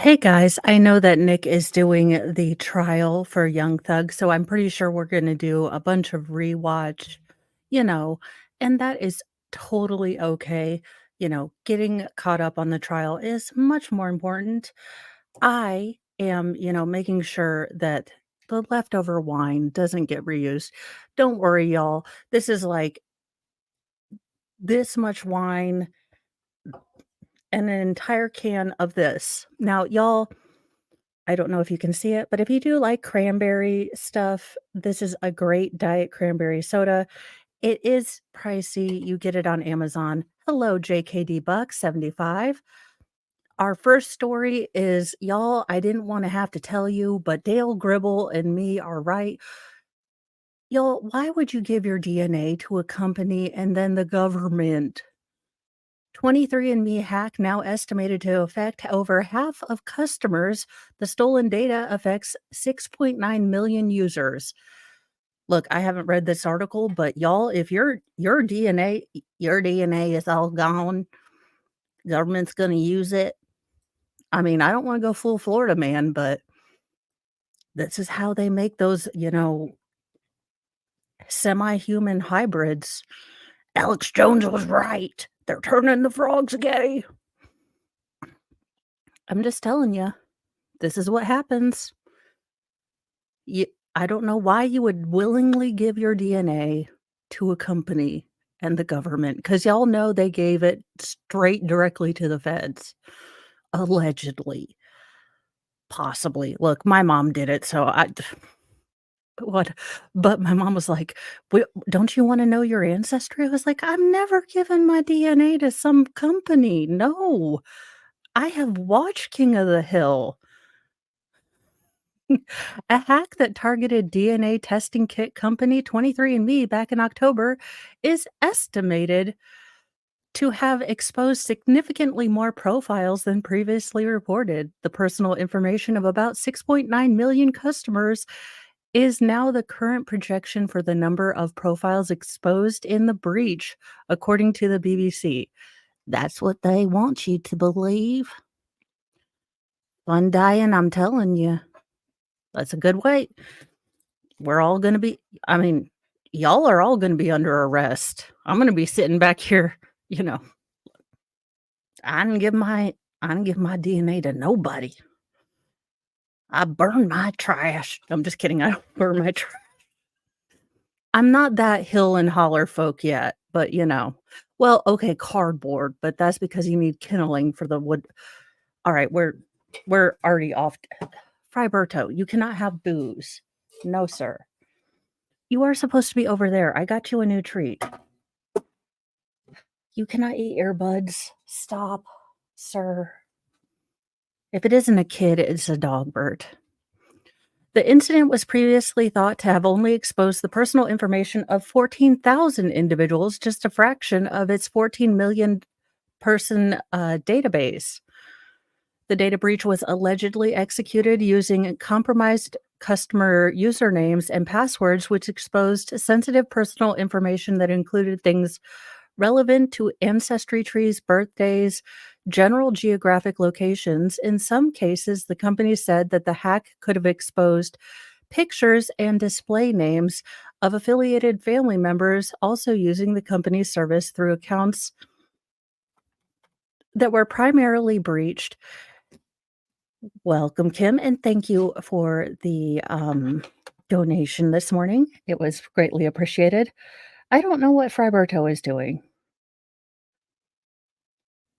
Hey guys, I know that Nick is doing the trial for Young Thug, so I'm pretty sure we're going to do a bunch of rewatch, you know, and that is totally okay. Getting caught up on the trial is much more important. I am, making sure that the leftover wine doesn't get reused. Don't worry, y'all. This is like this much wine and an entire can of this. Now, y'all, I don't know if you can see it, but if you do like cranberry stuff, this is a great diet cranberry soda. It is pricey. You get it on Amazon. Hello, JKD Buck 75. Our first story is y'all, I didn't want to have to tell you, but Dale Gribble and me are right. Y'all, why would you give your DNA to a company and then the government? 23andMe hack now estimated to affect over half of customers. The stolen data affects 6.9 million users. Look, I haven't read this article, but y'all, if your DNA is all gone, government's going to use it. I mean, I don't want to go full Florida man, but this is how they make those, semi-human hybrids. Alex Jones was right. They're turning the frogs gay. I'm just telling you. This is what happens. You I don't know why you would willingly give your DNA to a company and the government, because 'cause y'all know they gave it straight directly to the feds, allegedly, possibly. Look, my mom did it, so I what but my mom was like, Don't you wanna know your ancestry?" I was like, "I'm never giving my DNA to some company, no. I have watched King of the Hill." A hack that targeted DNA testing kit company 23andMe back in October is estimated to have exposed significantly more profiles than previously reported. The personal information of about 6.9 million customers is now the current projection for the number of profiles exposed in the breach, according to the BBC. That's what they want you to believe. Fun dying, I'm telling you. That's a good way. We're all gonna be I mean, y'all are all gonna be under arrest. I'm gonna be sitting back here, you know, I didn't give my I didn't give my DNA to nobody. I burn my trash. I'm just kidding, I don't burn my trash. I'm not that hill and holler folk yet, but, well, okay, cardboard, but that's because you need kindling for the wood. Alright, we're already off. Friberto, you cannot have booze. No, sir. You are supposed to be over there. I got you a new treat. You cannot eat earbuds. Stop, sir. If it isn't a kid, it's a dog bird. The incident was previously thought to have only exposed the personal information of 14,000 individuals, just a fraction of its 14 million person database. The data breach was allegedly executed using compromised customer usernames and passwords, which exposed sensitive personal information that included things relevant to ancestry trees, birthdays, general geographic locations. In some cases, the company said that the hack could have exposed pictures and display names of affiliated family members also using the company's service through accounts that were primarily breached. Welcome, Kim, and thank you for the donation this morning. It was greatly appreciated. I don't know what Friberto is doing.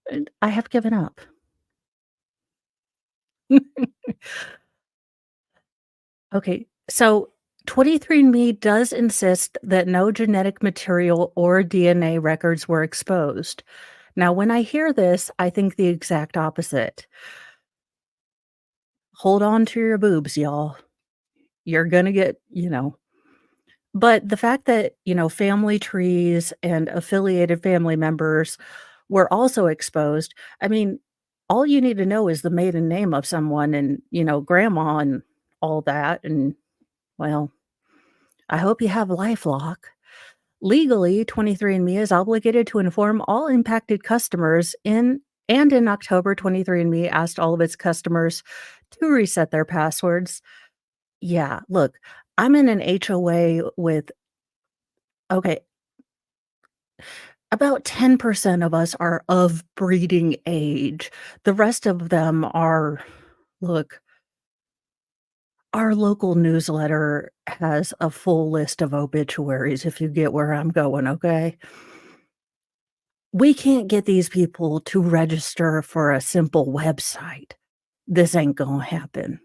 And I have given up. Okay, so 23andMe does insist that no genetic material or DNA records were exposed. Now, when I hear this, I think the exact opposite. Hold on to your boobs, y'all. You're gonna get, but the fact that, family trees and affiliated family members were also exposed, I mean, all you need to know is the maiden name of someone and, grandma and all that, and, well, I hope you have LifeLock. Legally, 23andMe is obligated to inform all impacted customers in And in October, 23andMe asked all of its customers to reset their passwords. Yeah, look, I'm in an HOA with okay, about 10% of us are of breeding age. The rest of them are look, our local newsletter has a full list of obituaries, if you get where I'm going, okay? We can't get these people to register for a simple website. This ain't gonna happen.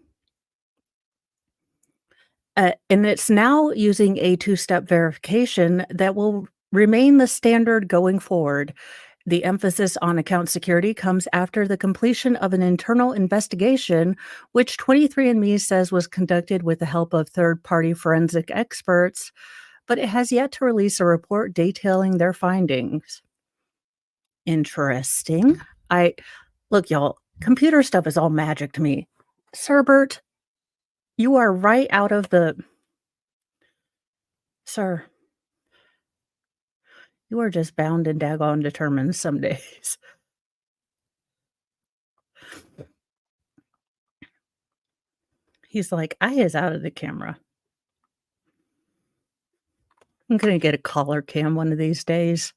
And it's now using a two-step verification that will remain the standard going forward. The emphasis on account security comes after the completion of an internal investigation, which 23andMe says was conducted with the help of third-party forensic experts, but it has yet to release a report detailing their findings. Interesting. I look, y'all, computer stuff is all magic to me. Sirbert, you are right out of the sir, you are just bound and daggone determined some days. He's like, "I is out of the camera. I'm gonna get a collar cam one of these days."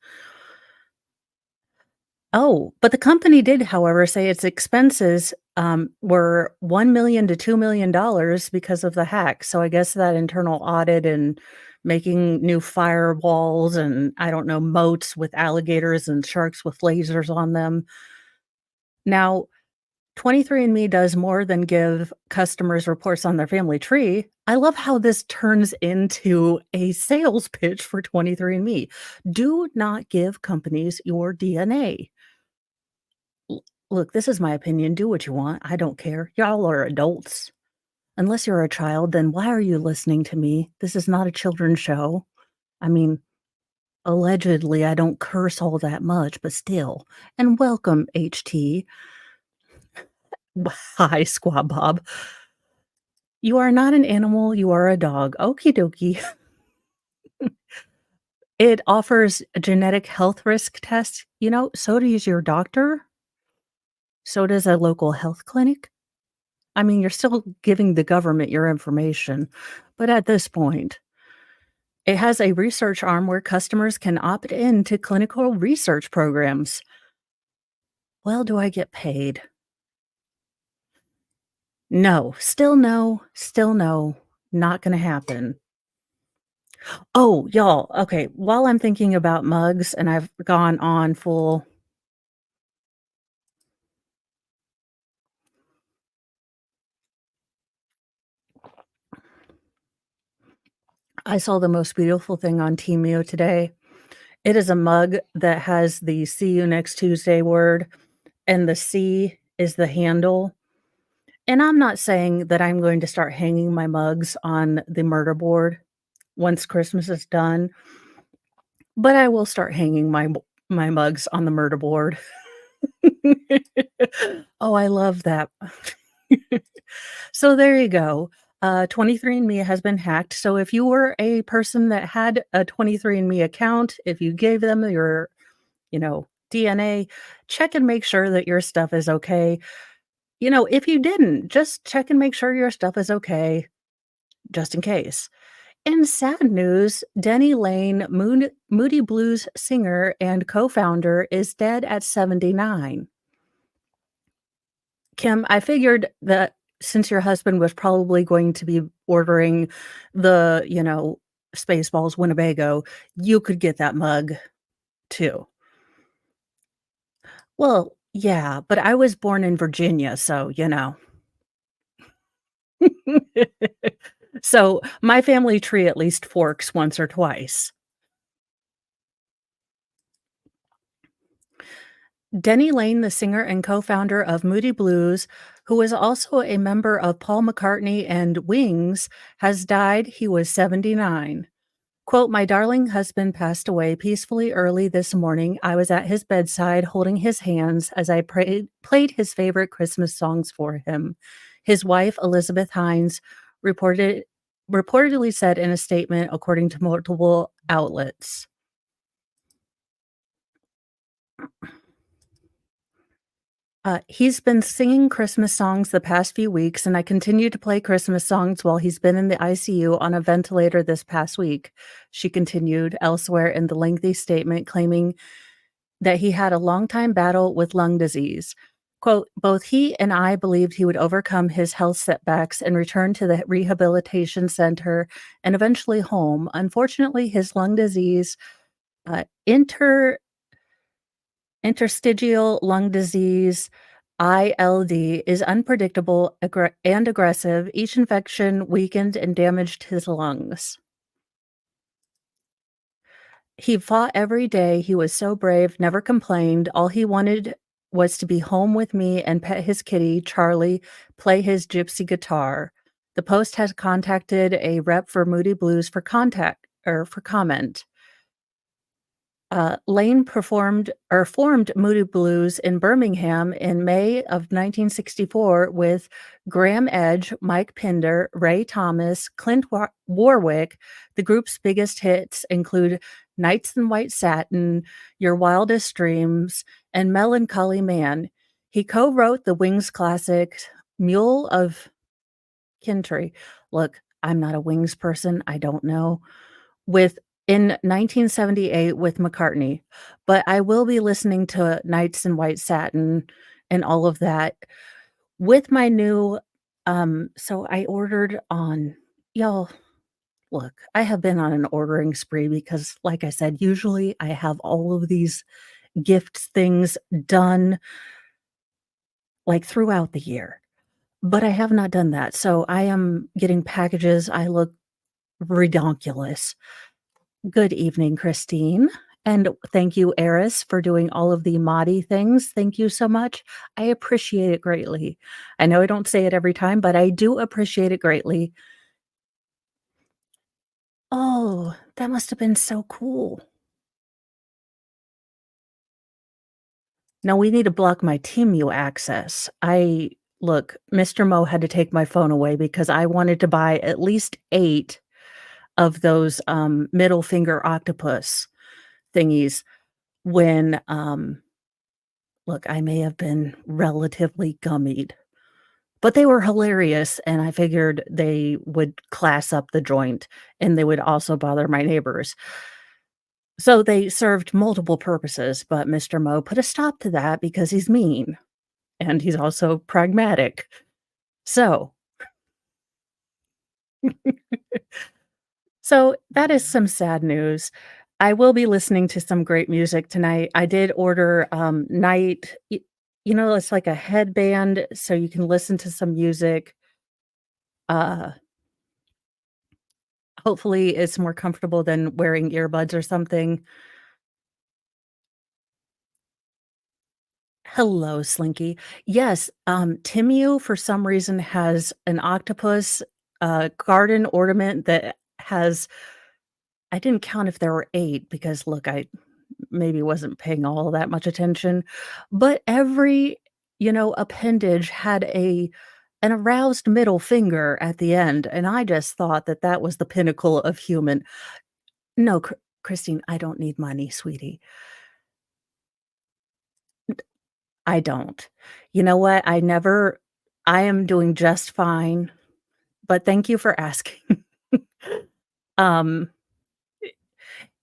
Oh, but the company did, however, say its expenses, were $1,000,000 to $2,000,000 because of the hack, so I guess that internal audit and making new firewalls and, I don't know, moats with alligators and sharks with lasers on them. Now, 23andMe does more than give customers reports on their family tree. I love how this turns into a sales pitch for 23andMe. Do not give companies your DNA. Look, this is my opinion. Do what you want. I don't care. Y'all are adults. Unless you're a child, then why are you listening to me? This is not a children's show. I mean, allegedly, I don't curse all that much, but still. And welcome, HT. Hi, Squab Bob. You are not an animal, you are a dog. Okie dokie. It offers a genetic health risk test. So does your doctor. So does a local health clinic. I mean, you're still giving the government your information, but at this point, it has a research arm where customers can opt in to clinical research programs. Well, do I get paid? No, still no, not gonna happen. Oh, y'all, okay, while I'm thinking about mugs and I've gone on full I saw the most beautiful thing on Temu today. It is a mug that has the "See you next Tuesday" word, and the C is the handle, and I'm not saying that I'm going to start hanging my mugs on the murder board once Christmas is done, but I will start hanging my mugs on the murder board. Oh, I love that. So there you go. 23andMe has been hacked. So if you were a person that had a 23andMe account, if you gave them your, DNA, check and make sure that your stuff is okay. If you didn't, just check and make sure your stuff is okay, just in case. In sad news, Denny Lane, Moody Blues singer and co-founder, is dead at 79. Kim, I figured that since your husband was probably going to be ordering the, Spaceballs Winnebago, you could get that mug too. Well, yeah, but I was born in Virginia, so. So, my family tree at least forks once or twice. Denny Lane, the singer and co-founder of Moody Blues, who was also a member of Paul McCartney and Wings, has died. He was 79. Quote, "My darling husband passed away peacefully early this morning. I was at his bedside holding his hands as I played his favorite Christmas songs for him." His wife, Elizabeth Hines, reported reportedly said in a statement, according to multiple outlets. He's been singing Christmas songs the past few weeks, and I continue to play Christmas songs while he's been in the ICU on a ventilator this past week, she continued elsewhere in the lengthy statement claiming that he had a long-time battle with lung disease. Quote, "Both he and I believed he would overcome his health setbacks and return to the rehabilitation center and eventually home. Unfortunately, his lung disease, uh, inter interstitial lung disease, ILD, is unpredictable and aggressive. Each infection weakened and damaged his lungs. He fought every day, he was so brave, never complained, all he wanted was to be home with me and pet his kitty, Charlie, play his gypsy guitar." The Post has contacted a rep for Moody Blues for comment. Lane formed Moody Blues in Birmingham in May of 1964 with Graham Edge, Mike Pinder, Ray Thomas, Warwick. The group's biggest hits include Nights in White Satin, Your Wildest Dreams, and Melancholy Man. He co-wrote the Wings classic Mule of Kintry. Look, I'm not a Wings person, I don't know with in 1978 with McCartney, but I will be listening to Nights in White Satin and all of that with my new so I ordered on y'all, look, I have been on an ordering spree because like I said, usually I have all of these gifts things done, like, throughout the year, but I have not done that, so I am getting packages, I look redonkulous. Good evening, Christine, and thank you, Eris, for doing all of the Mahdi things. Thank you so much. I appreciate it greatly. I know I don't say it every time, but I do appreciate it greatly. Oh, that must have been so cool. Now we need to block my Temu access. Look, Mr. Mo had to take my phone away because I wanted to buy at least 8 of those, middle finger octopus thingies when, look, I may have been relatively gummied, but they were hilarious, and I figured they would class up the joint, and they would also bother my neighbors. So they served multiple purposes, but Mr. Mo put a stop to that because he's mean, and he's also pragmatic. So so that is some sad news. I will be listening to some great music tonight. I did order, it's like a headband so you can listen to some music. Uh, Hopefully it's more comfortable than wearing earbuds or something. Hello, Slinky. Yes, Timu for some reason has an octopus, garden ornament that has I didn't count if there were 8 because, look, I maybe wasn't paying all that much attention, but every, appendage had an aroused middle finger at the end, and I just thought that that was the pinnacle of human. No, Christine, I don't need money, sweetie. I don't. You know what? I am doing just fine, but thank you for asking. Um,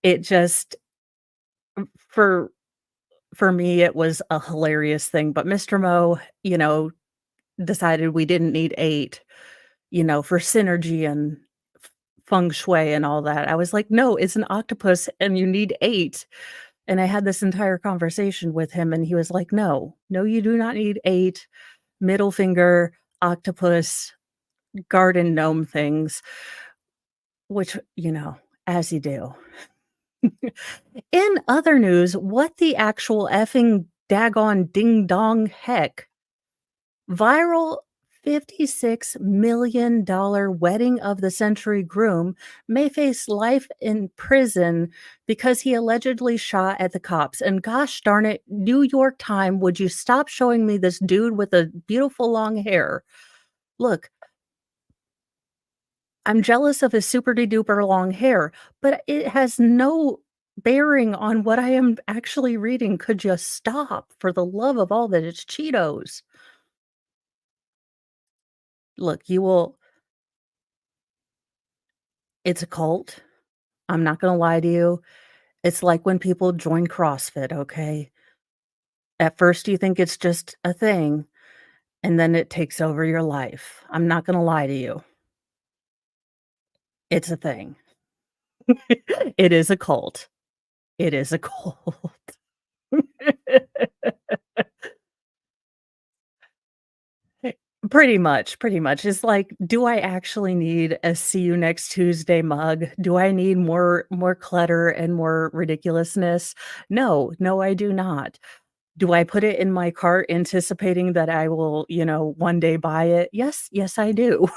it just for for me, it was a hilarious thing, but Mr. Mo, decided we didn't need 8, for synergy and feng shui and all that. I was like, "No, it's an octopus and you need 8." And I had this entire conversation with him and he was like, "No, no, you do not need 8 middle finger octopus garden gnome things," which, as you do. In other news, what the actual effing daggone ding dong heck? Viral $56 million wedding of the century groom may face life in prison because he allegedly shot at the cops. And gosh darn it, New York Time, would you stop showing me this dude with the beautiful long hair? Look, I'm jealous of his super de duper long hair, but it has no bearing on what I am actually reading. Could you stop for the love of all that is Cheetos? Look, you will it's a cult. I'm not gonna lie to you. It's like when people join CrossFit, okay? At first, you think it's just a thing, and then it takes over your life. I'm not gonna lie to you. It's a thing. It is a cult. It is a cult. Pretty much, pretty much. It's like, do I actually need a "See you next Tuesday" mug? Do I need more clutter and more ridiculousness? No, no, I do not. Do I put it in my cart anticipating that I will, one day buy it? Yes, yes, I do.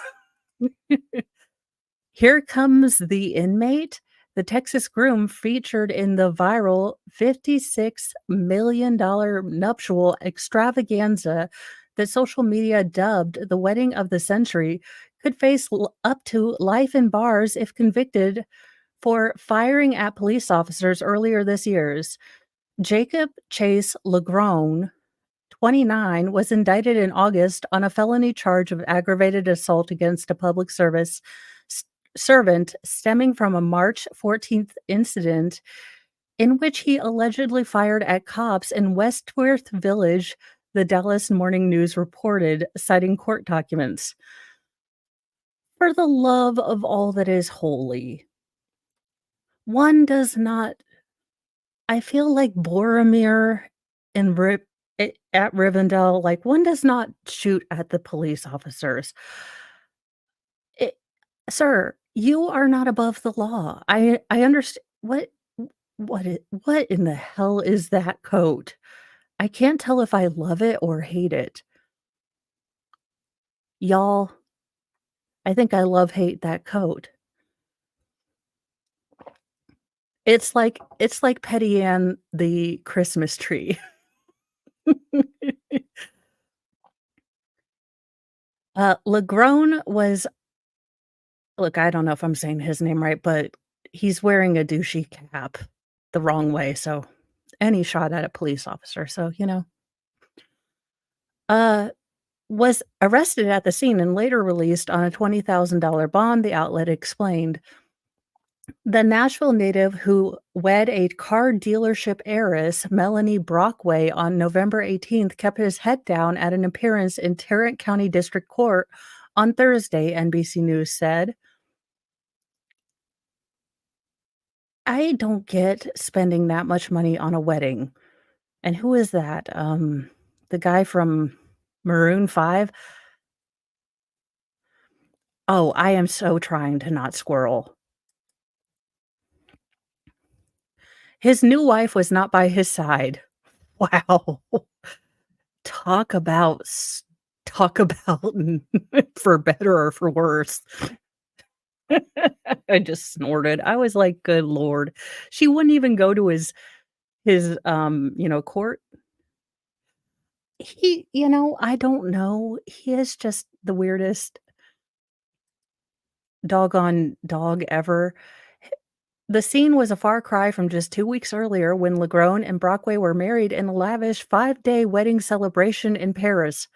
Here Comes the Inmate, the Texas groom featured in the viral $56 million nuptial extravaganza that social media dubbed the wedding of the century, could face up to life in bars if convicted for firing at police officers earlier this year's. Jacob Chase Lagrone, 29, was indicted in August on a felony charge of aggravated assault against a public service s- servant stemming from a March 14th incident in which he allegedly fired at cops in Westworth Village, the Dallas Morning News reported, citing court documents. For the love of all that is holy, one does not I feel like Boromir in at Rivendell, like, one does not shoot at the police officers. It Sir, you are not above the law. I understand what in the hell is that coat? I can't tell if I love it or hate it. Y'all, I think I love hate that coat. It's like Petty and the Christmas tree. Lagrone was Look, I don't know if I'm saying his name right, but he's wearing a douchey cap the wrong way, so and he shot at a police officer, so, uh, was arrested at the scene and later released on a $20,000 bond, the outlet explained. The Nashville native who wed a car dealership heiress, Melanie Brockway, on November 18th kept his head down at an appearance in Tarrant County District Court on Thursday, NBC News said. I don't get spending that much money on a wedding. And who is that? The guy from Maroon 5? Oh, I am so trying to not squirrel. His new wife was not by his side. Wow. Talk about talk about for better or for worse. I just snorted. I was like, "Good lord." She wouldn't even go to his court. I don't know. He is just the weirdest doggone dog ever. The scene was a far cry from just 2 weeks earlier when Legrone and Brockway were married in a lavish five-day wedding celebration in Paris.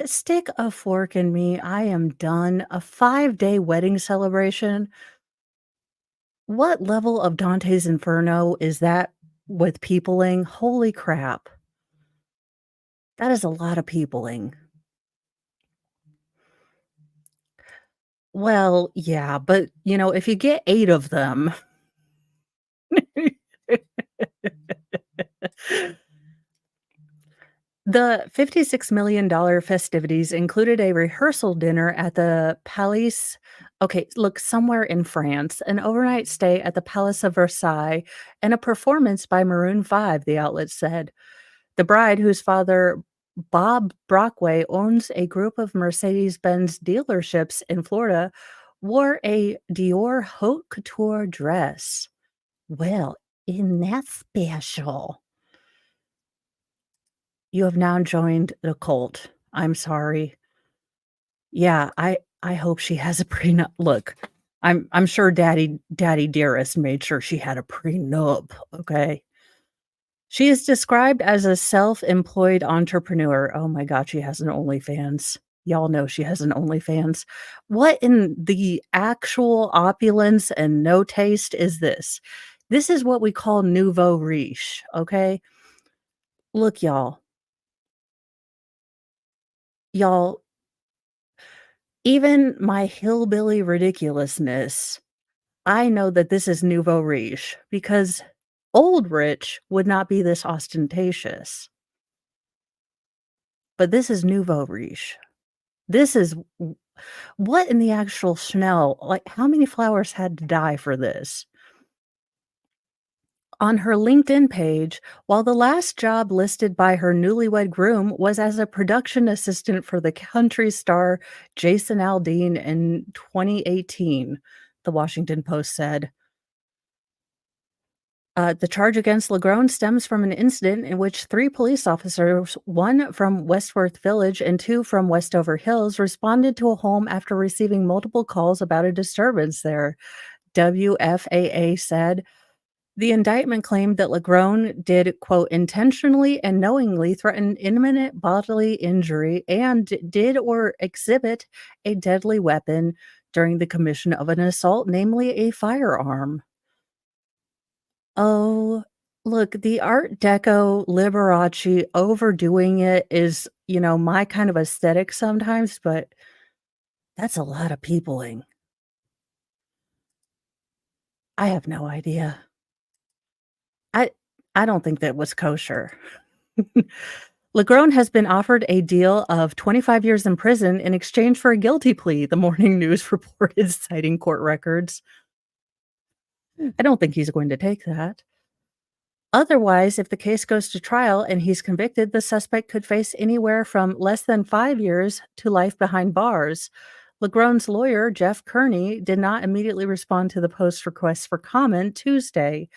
Stick a fork in me, I am done. A five-day wedding celebration? What level of Dante's Inferno is that with peopling? Holy crap. That is a lot of peopling. Well, yeah, but, if you get 8 of them. The $56 million festivities included a rehearsal dinner at the Palais okay, look, somewhere in France, an overnight stay at the Palace of Versailles, and a performance by Maroon 5, the outlet said. The bride, whose father, Bob Brockway, owns a group of Mercedes-Benz dealerships in Florida, wore a Dior haute couture dress. Well, isn't that special? You have now joined the cult. I'm sorry. Yeah, I hope she has a prenup. Look, I'm sure daddy dearest made sure she had a prenup, okay? She is described as a self-employed entrepreneur. Oh my god, she has an OnlyFans. Y'all know she has an OnlyFans. What in the actual opulence and no taste is this? This is what we call nouveau riche, okay? Look, y'all, even my hillbilly ridiculousness, I know that this is nouveau riche because old rich would not be this ostentatious, but this is nouveau riche. This is what in the actual Chanel, like, how many flowers had to die for this? On her LinkedIn page, while the last job listed by her newlywed groom was as a production assistant for the country star Jason Aldean in 2018, the Washington Post said. The charge against Legrone stems from an incident in which three police officers, one from Westworth Village and two from Westover Hills, responded to a home after receiving multiple calls about a disturbance there. WFAA said the indictment claimed that Legrone did, quote, intentionally and knowingly threaten imminent bodily injury and did or exhibit a deadly weapon during the commission of an assault, namely a firearm. Oh, look, the Art Deco Liberace overdoing it is, my kind of aesthetic sometimes, but that's a lot of peopling. I have no idea. I I don't think that was kosher. Legrone has been offered a deal of 25 years in prison in exchange for a guilty plea, the Morning News reported, citing court records. I don't think he's going to take that. Otherwise, if the case goes to trial and he's convicted, the suspect could face anywhere from less than 5 years to life behind bars. Legrone's lawyer, Jeff Kearney, did not immediately respond to the Post's request for comment Tuesday.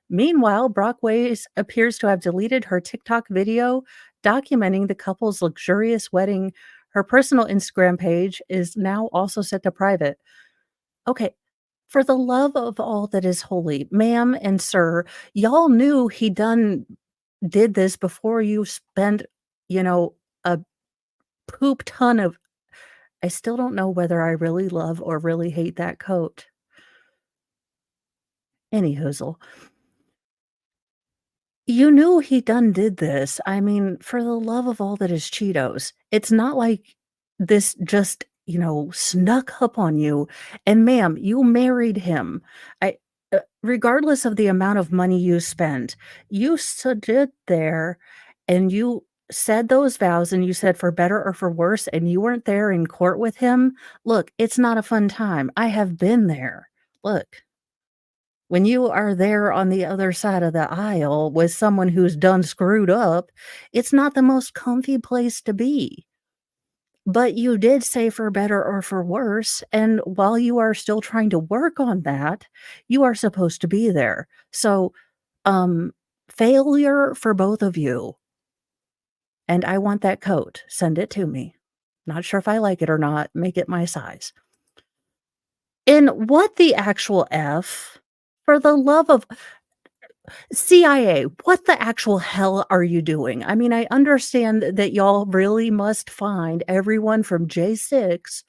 Meanwhile, Brockway appears to have deleted her TikTok video documenting the couple's luxurious wedding. Her personal Instagram page is now also set to private. Okay, for the love of all that is holy, ma'am and sir, y'all knew he did this before you spent, a poop ton of I still don't know whether I really love or really hate that coat. Any hoozle. You knew he did this. I mean, for the love of all that is Cheetos, it's not like this just, snuck up on you. And ma'am, you married him. Regardless of the amount of money you spent, you stood there and you said those vows and you said for better or for worse, and you weren't there in court with him. Look, it's not a fun time. I have been there. Look. When you are there on the other side of the aisle with someone who's done screwed up, it's not the most comfy place to be. But you did say for better or for worse, and while you are still trying to work on that, you are supposed to be there. So, um, failure for both of you, and I want that coat. Send it to me. Not sure if I like it or not. Make it my size. And what the actual F? For the love of CIA, what the actual hell are you doing? I mean, I understand that y'all really must find everyone from J6,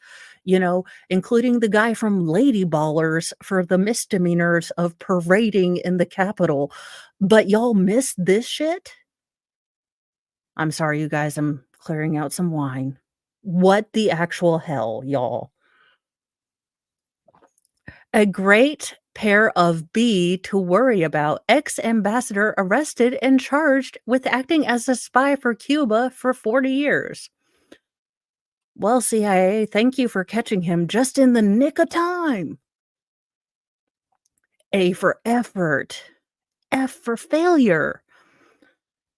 including the guy from Lady Ballers for the misdemeanors of parading in the Capitol, but y'all missed this shit? I'm sorry, you guys, I'm clearing out some wine. What the actual hell, y'all? A great pair of B to worry about. Ex-ambassador arrested and charged with acting as a spy for Cuba for 40 years. Well, CIA, thank you for catching him just in the nick of time. A for effort. F for failure.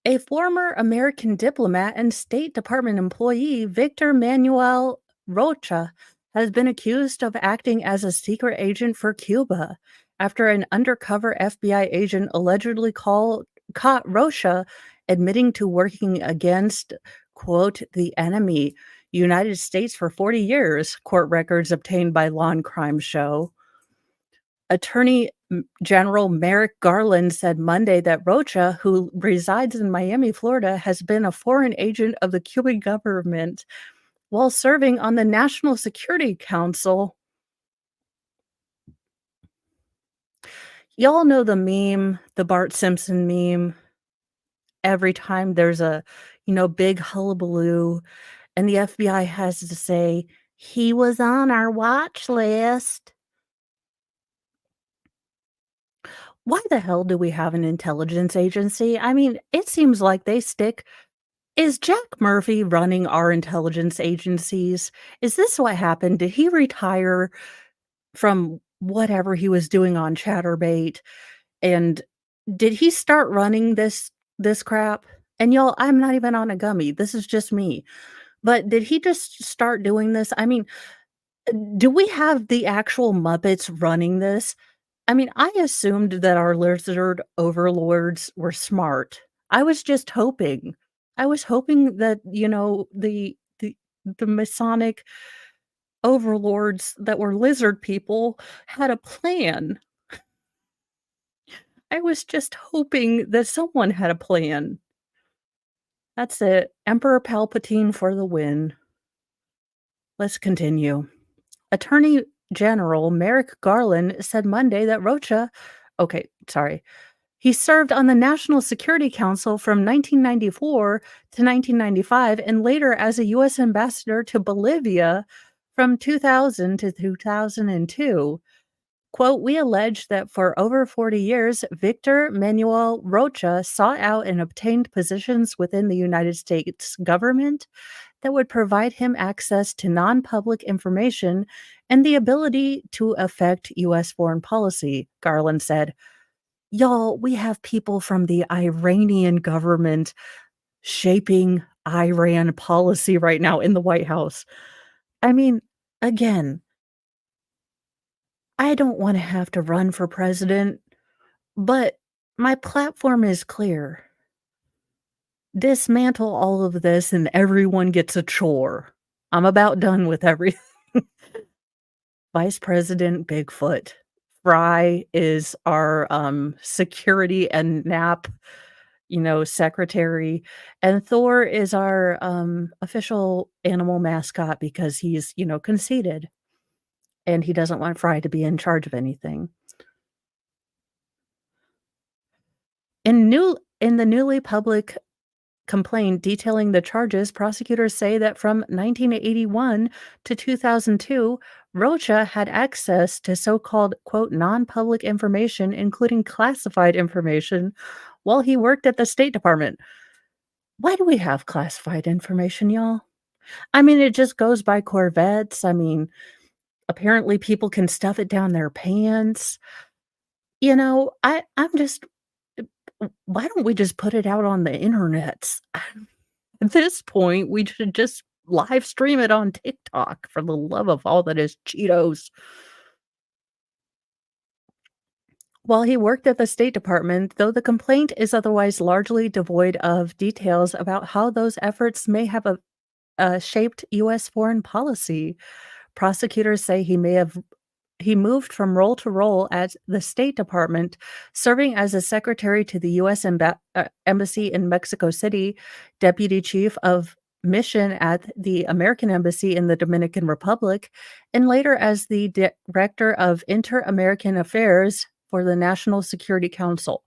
A former American diplomat and State Department employee, Victor Manuel Rocha, has been accused of acting as a secret agent for Cuba after an undercover FBI agent allegedly caught Rocha admitting to working against, quote, the enemy, United States for 40 years, court records obtained by Law and Crime show. Attorney General Merrick Garland said Monday that Rocha, who resides in Miami, Florida, has been a foreign agent of the Cuban government while serving on the National Security Council. Y'all know the meme, the Bart Simpson meme, every time there's a, big hullabaloo and the FBI has to say, "He was on our watch list." Why the hell do we have an intelligence agency? I mean, it seems like they stick. Is Jack Murphy running our intelligence agencies? Is this what happened? Did he retire from whatever he was doing on Chatterbait? And did he start running this crap? And y'all, I'm not even on a gummy. This is just me. But did he just start doing this? I mean, do we have the actual Muppets running this? I mean, I assumed that our lizard overlords were smart. I was just hoping. I was hoping that, the Masonic overlords that were lizard people had a plan. I was just hoping that someone had a plan. That's it. Emperor Palpatine for the win. Let's continue. Attorney General Merrick Garland said Monday that Rocha, okay, sorry, he served on the National Security Council from 1994 to 1995 and later as a U.S. ambassador to Bolivia from 2000 to 2002. Quote, "We allege that for over 40 years, Victor Manuel Rocha sought out and obtained positions within the United States government that would provide him access to non public information and the ability to affect U.S. foreign policy," Garland said. Y'all, we have people from the Iranian government shaping Iran policy right now in the White House. I mean, again, I don't wanna have to run for president, but my platform is clear. Dismantle all of this and everyone gets a chore. I'm about done with everything. Vice President Bigfoot. Fry is our, security and nap, secretary, and Thor is our, official animal mascot because he's, conceited, and he doesn't want Fry to be in charge of anything. In the newly public complaint detailing the charges, prosecutors say that from 1981 to 2002, Rocha had access to so-called, quote, "non-public information," including classified information, while he worked at the State Department. Why do we have classified information, y'all? I mean, it just goes by Corvettes. I mean, apparently people can stuff it down their pants. I'm just why don't we just put it out on the internets? At this point, we should just live stream it on TikTok for the love of all that is Cheetos. While he worked at the State Department, though the complaint is otherwise largely devoid of details about how those efforts may have shaped U.S. foreign policy, prosecutors say he moved from role to role at the State Department, serving as a secretary to the U.S. Embassy in Mexico City, deputy chief of mission at the American Embassy in the Dominican Republic, and later as the director of Inter-American Affairs for the National Security Council.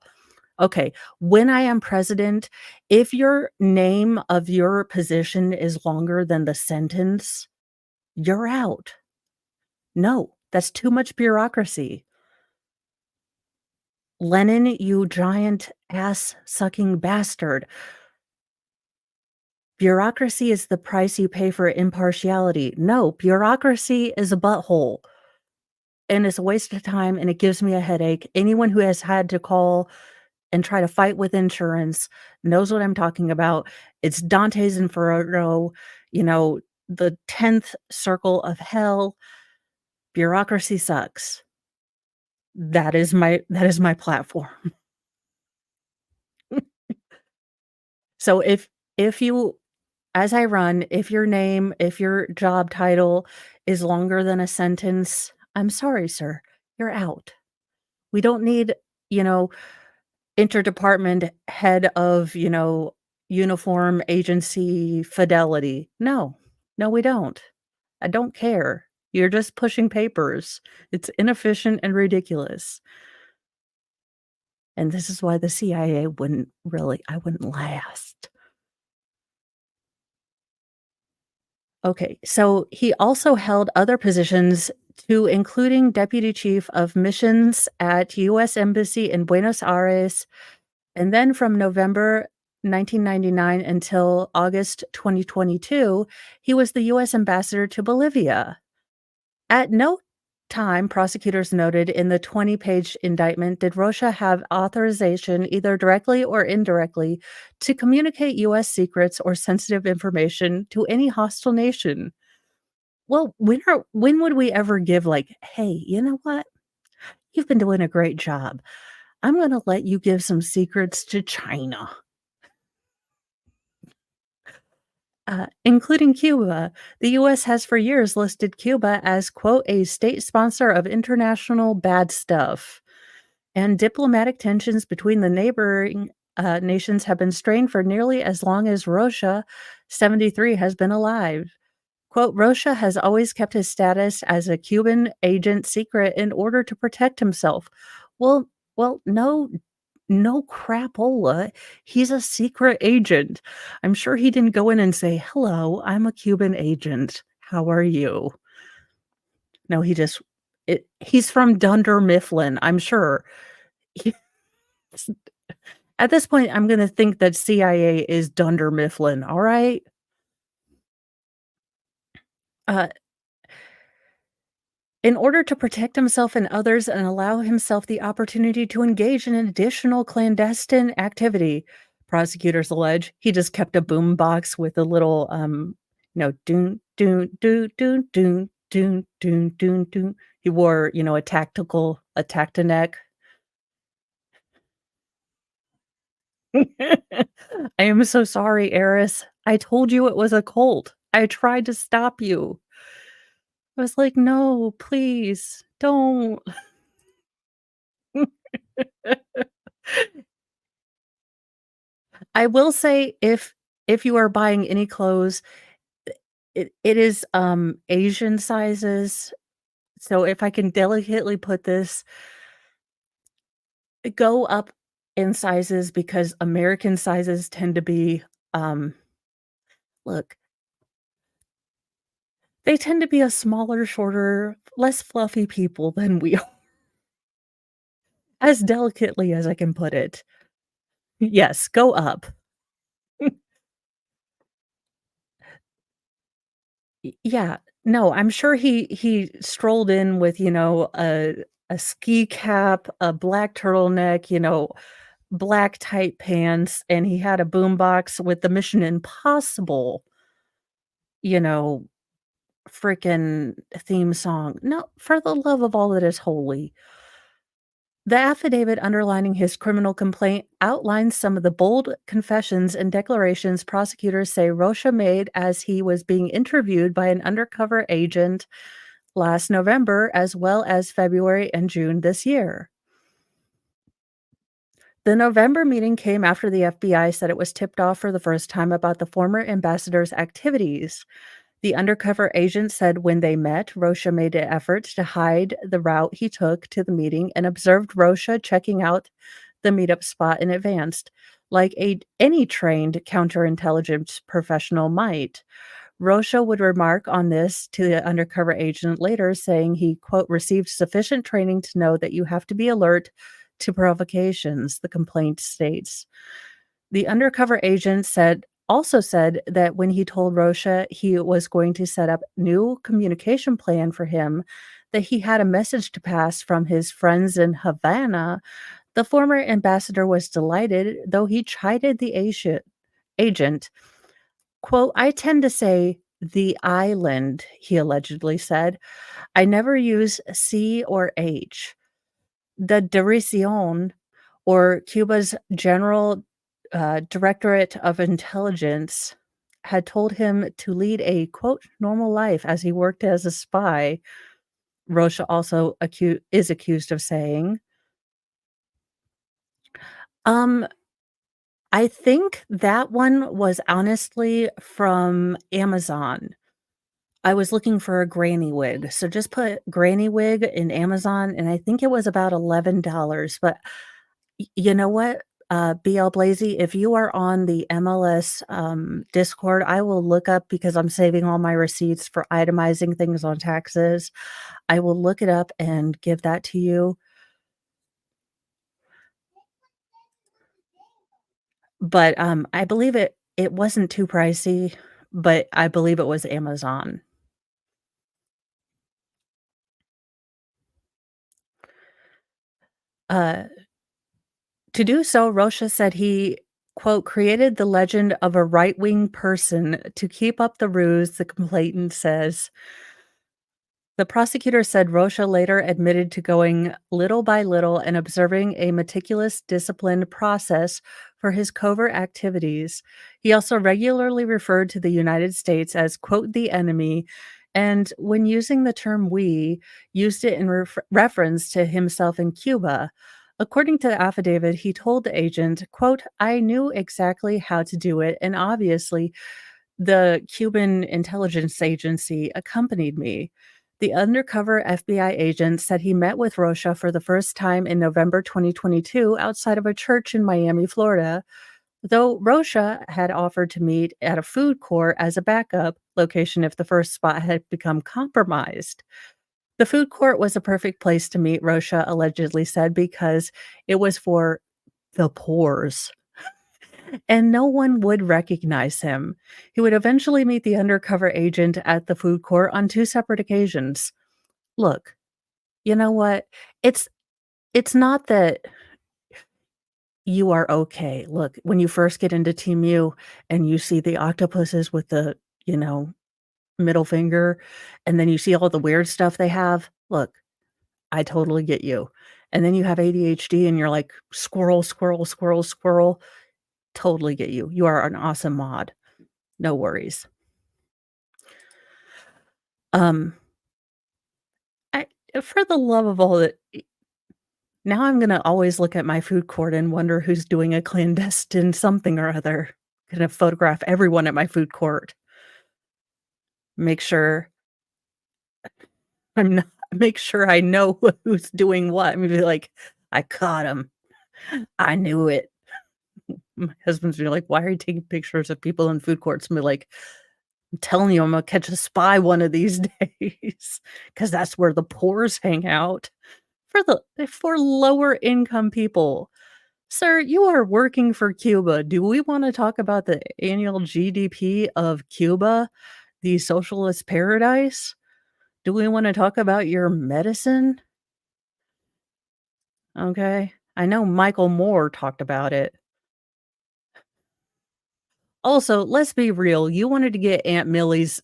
Okay, when I am president, if your name of your position is longer than the sentence, you're out. No, that's too much bureaucracy. Lenin, you giant ass-sucking bastard. Bureaucracy is the price you pay for impartiality. No, bureaucracy is a butthole, and it's a waste of time, and it gives me a headache. Anyone who has had to call and try to fight with insurance knows what I'm talking about. It's Dante's Inferno, the 10th circle of hell. Bureaucracy sucks. That is my platform. So if you as I run, if your job title is longer than a sentence, I'm sorry, sir, you're out. We don't need, you know, interdepartment head of, uniform agency fidelity. No. No, we don't. I don't care. You're just pushing papers. It's inefficient and ridiculous. And this is why the CIA I wouldn't last. Okay, so he also held other positions to including deputy chief of missions at US Embassy in Buenos Aires, and then from November 1999 until August 2022, he was the US ambassador to Bolivia. At no time, prosecutors noted in the 20-page indictment did Rocha have authorization, either directly or indirectly, to communicate US secrets or sensitive information to any hostile nation. Well, when would we ever give like, "Hey, you know what? You've been doing a great job. I'm gonna let you give some secrets to China." Including Cuba. The US has for years listed Cuba as, quote, "a state sponsor of international bad stuff." And diplomatic tensions between the neighboring nations have been strained for nearly as long as Rocha, 73, has been alive. Quote, "Rocha has always kept his status as a Cuban agent secret in order to protect himself." Well no, no crapola. He's a secret agent. I'm sure he didn't go in and say, "Hello, I'm a Cuban agent. How are you?" No, he's from Dunder Mifflin, I'm sure. He At this point, I'm gonna think that CIA is Dunder Mifflin, alright? Uh, in order to protect himself and others and allow himself the opportunity to engage in additional clandestine activity, prosecutors allege he just kept a boom box with a little, "doon, doon, doon, doon, doon, doon, doon, doon, doon." He wore, a tactineck. I am so sorry, Eris. I told you it was a cult. I tried to stop you. I was like, "No, please, don't." I will say if you are buying any clothes, it is, Asian sizes, so if I can delicately put this, go up in sizes because American sizes tend to be, um look, they tend to be a smaller, shorter, less fluffy people than we are, as delicately as I can put it. Yes, go up. Yeah. No, I'm sure he strolled in with, a ski cap, a black turtleneck, black tight pants, and he had a boombox with the Mission Impossible, you know, freaking theme song. No, for the love of all that is holy. The affidavit underlining his criminal complaint outlines some of the bold confessions and declarations prosecutors say Rocha made as he was being interviewed by an undercover agent last November, as well as February and June this year. The November meeting came after the FBI said it was tipped off for the first time about the former ambassador's activities. The undercover agent said when they met, Rocha made an effort to hide the route he took to the meeting and observed Rocha checking out the meetup spot in advance, like any trained counterintelligence professional might. Rocha would remark on this to the undercover agent later, saying he, quote, "received sufficient training to know that you have to be alert to provocations," the complaint states. The undercover agent said that when he told Rocha he was going to set up new communication plan for him, that he had a message to pass from his friends in Havana. The former ambassador was delighted, though he chided the agent. Quote, "I tend to say the island," he allegedly said. "I never use C or H. The Dirección, or Cuba's General Directorate of Intelligence, had told him to lead a, quote, "normal life" as he worked as a spy," Rocha also is accused of saying. Um, I think that one was honestly from Amazon. I was looking for a granny wig, so just put granny wig in Amazon, and I think it was about $11, but you know what? BL Blazy, if you are on the MLS, Discord, I will look up because I'm saving all my receipts for itemizing things on taxes. I will look it up and give that to you, but, I believe it wasn't too pricey, but I believe it was Amazon. Uh, to do so, Rocha said he, quote, "created the legend of a right-wing person to keep up the ruse," the complainant says. The prosecutor said Rocha later admitted to going little by little and observing a meticulous, disciplined process for his covert activities. He also regularly referred to the United States as, quote, the enemy, and when using the term we, used it in reference to himself in Cuba. According to the affidavit, he told the agent, quote, "I knew exactly how to do it, and obviously the Cuban intelligence agency accompanied me." The undercover FBI agent said he met with Rocha for the first time in November 2022 outside of a church in Miami, Florida, though Rocha had offered to meet at a food court as a backup location if the first spot had become compromised. The food court was a perfect place to meet, Rocha allegedly said, because it was for the poors and no one would recognize him. He would eventually meet the undercover agent at the food court on 2 separate occasions. Look, you know what? It's it's not that you are okay. Look, when you first get into Team U and you see the octopuses with the, you know, middle finger, and then you see all the weird stuff they have, look, I totally get you. And then you have ADHD and you're like, "Squirrel, squirrel, squirrel, squirrel." Totally get you. You are an awesome mod. No worries. Um I for the love of all that now I'm gonna always look at my food court and wonder who's doing a clandestine something or other. Gonna photograph everyone at my food court. Make sure I'm not make sure I know who's doing what. I'm gonna be like, "I caught him. I knew it." My husband's gonna be like, "Why are you taking pictures of people in food courts?" I'm be like, "I'm telling you, I'm gonna catch a spy one of these days, because that's where the poors hang out." For lower income people. Sir, you are working for Cuba. Do we wanna talk about the annual GDP of Cuba, the socialist paradise? Do we wanna talk about your medicine? Okay. I know Michael Moore talked about it. Also, let's be real, you wanted to get Aunt Millie's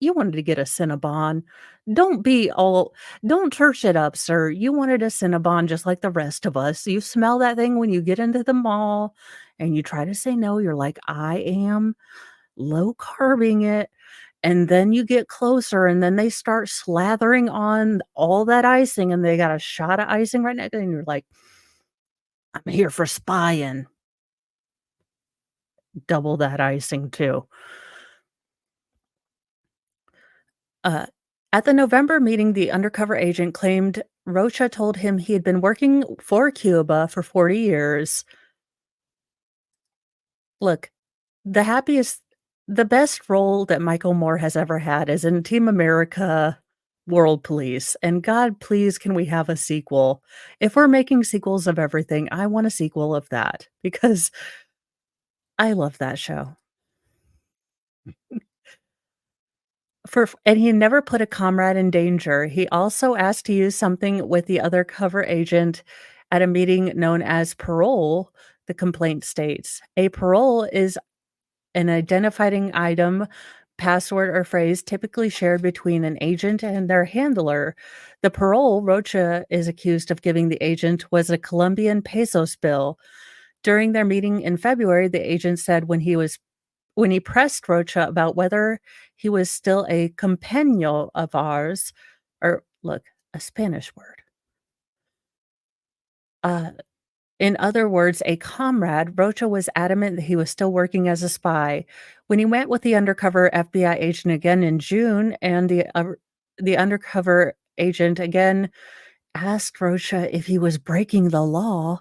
you wanted to get a Cinnabon. Don't be all don't church it up, sir. You wanted a Cinnabon just like the rest of us. You smell that thing when you get into the mall and you try to say no, you're like, "I am low carbing it." And then you get closer and then they start slathering on all that icing and they got a shot of icing right next and you're like, "I'm here for spying." Double that icing too. Uh, at the November meeting, the undercover agent claimed Rocha told him he had been working for Cuba for 40 years. Look, the happiest the best role that Michael Moore has ever had is in Team America World Police, and God, please, can we have a sequel? If we're making sequels of everything, I want a sequel of that because I love that show. And he never put a comrade in danger. He also asked to use something with the other cover agent at a meeting known as parole, the complaint states. A parole is an identifying item, password, or phrase typically shared between an agent and their handler. The parole Rocha is accused of giving the agent was a Colombian pesos bill. During their meeting in February, the agent said when he pressed Rocha about whether he was still a compañero of ours, or look, a Spanish word, uh, In other words, a comrade, Rocha was adamant that he was still working as a spy. When he met with the undercover FBI agent again in June, and the undercover agent again asked Rocha if he was breaking the law,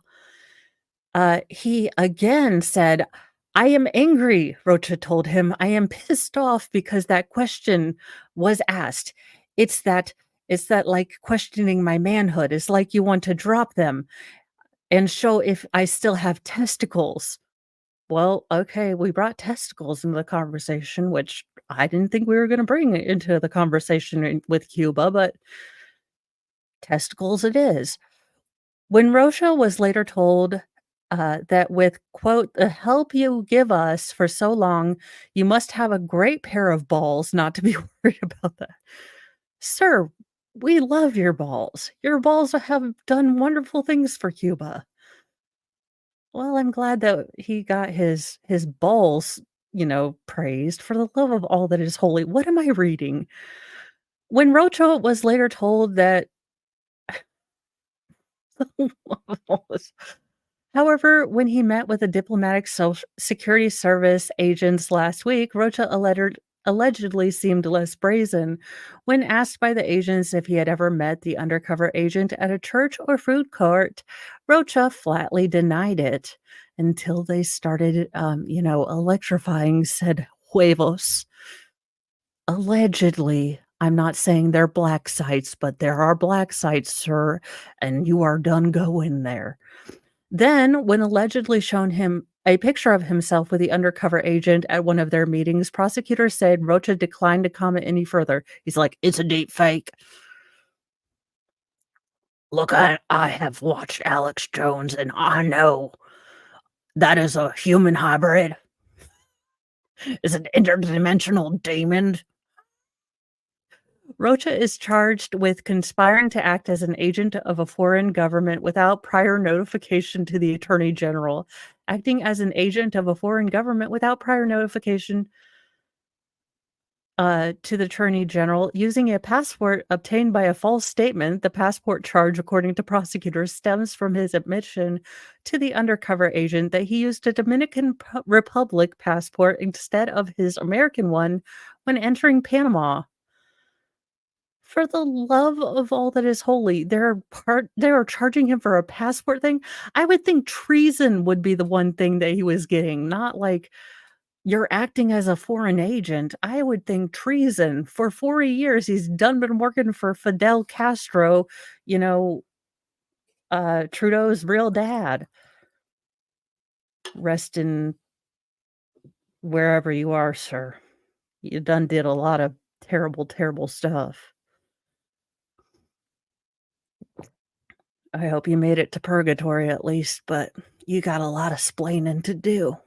he again said, "I am angry," Rocha told him. "I am pissed off because that question was asked. It's that it's that like questioning my manhood. It's like you want to drop them and show if I still have testicles." Well, okay, we brought testicles into the conversation, which I didn't think we were gonna bring into the conversation with Cuba, but testicles it is. When Rocha was later told, that with, quote, "The help you give us for so long, you must have a great pair of balls not to be worried about that." Sir, we love your balls. Your balls have done wonderful things for Cuba. Well, I'm glad that he got his balls, praised for the love of all that is holy. What am I reading? When Rocha was later told that however, when he met with the diplomatic security service agents last week, Rocha allegedly seemed less brazen. When asked by the agents if he had ever met the undercover agent at a church or food court, Rocha flatly denied it until they started, electrifying said huevos. Allegedly. I'm not saying they're black sites, but there are black sites, sir, and you are done going there. Then, when allegedly shown him a picture of himself with the undercover agent at one of their meetings, prosecutors said Rocha declined to comment any further. He's like, "It's a deep fake. Look, I have watched Alex Jones and I know that is a human hybrid. It's an interdimensional demon." Rocha is charged with conspiring to act as an agent of a foreign government without prior notification to the attorney general. Acting as an agent of a foreign government without prior notification to the attorney general, using a passport obtained by a false statement. The passport charge, according to prosecutors, stems from his admission to the undercover agent that he used a Dominican Republic passport instead of his American one when entering Panama. For the love of all that is holy, they are charging him for a passport thing? I would think treason would be the one thing that he was getting, not like, "You're acting as a foreign agent." I would think treason. For 40 years, he's done been working for Fidel Castro, you know, Trudeau's real dad. Rest in wherever you are, sir. You done did a lot of terrible, terrible stuff. I hope you made it to purgatory at least, but you got a lot of splaining to do.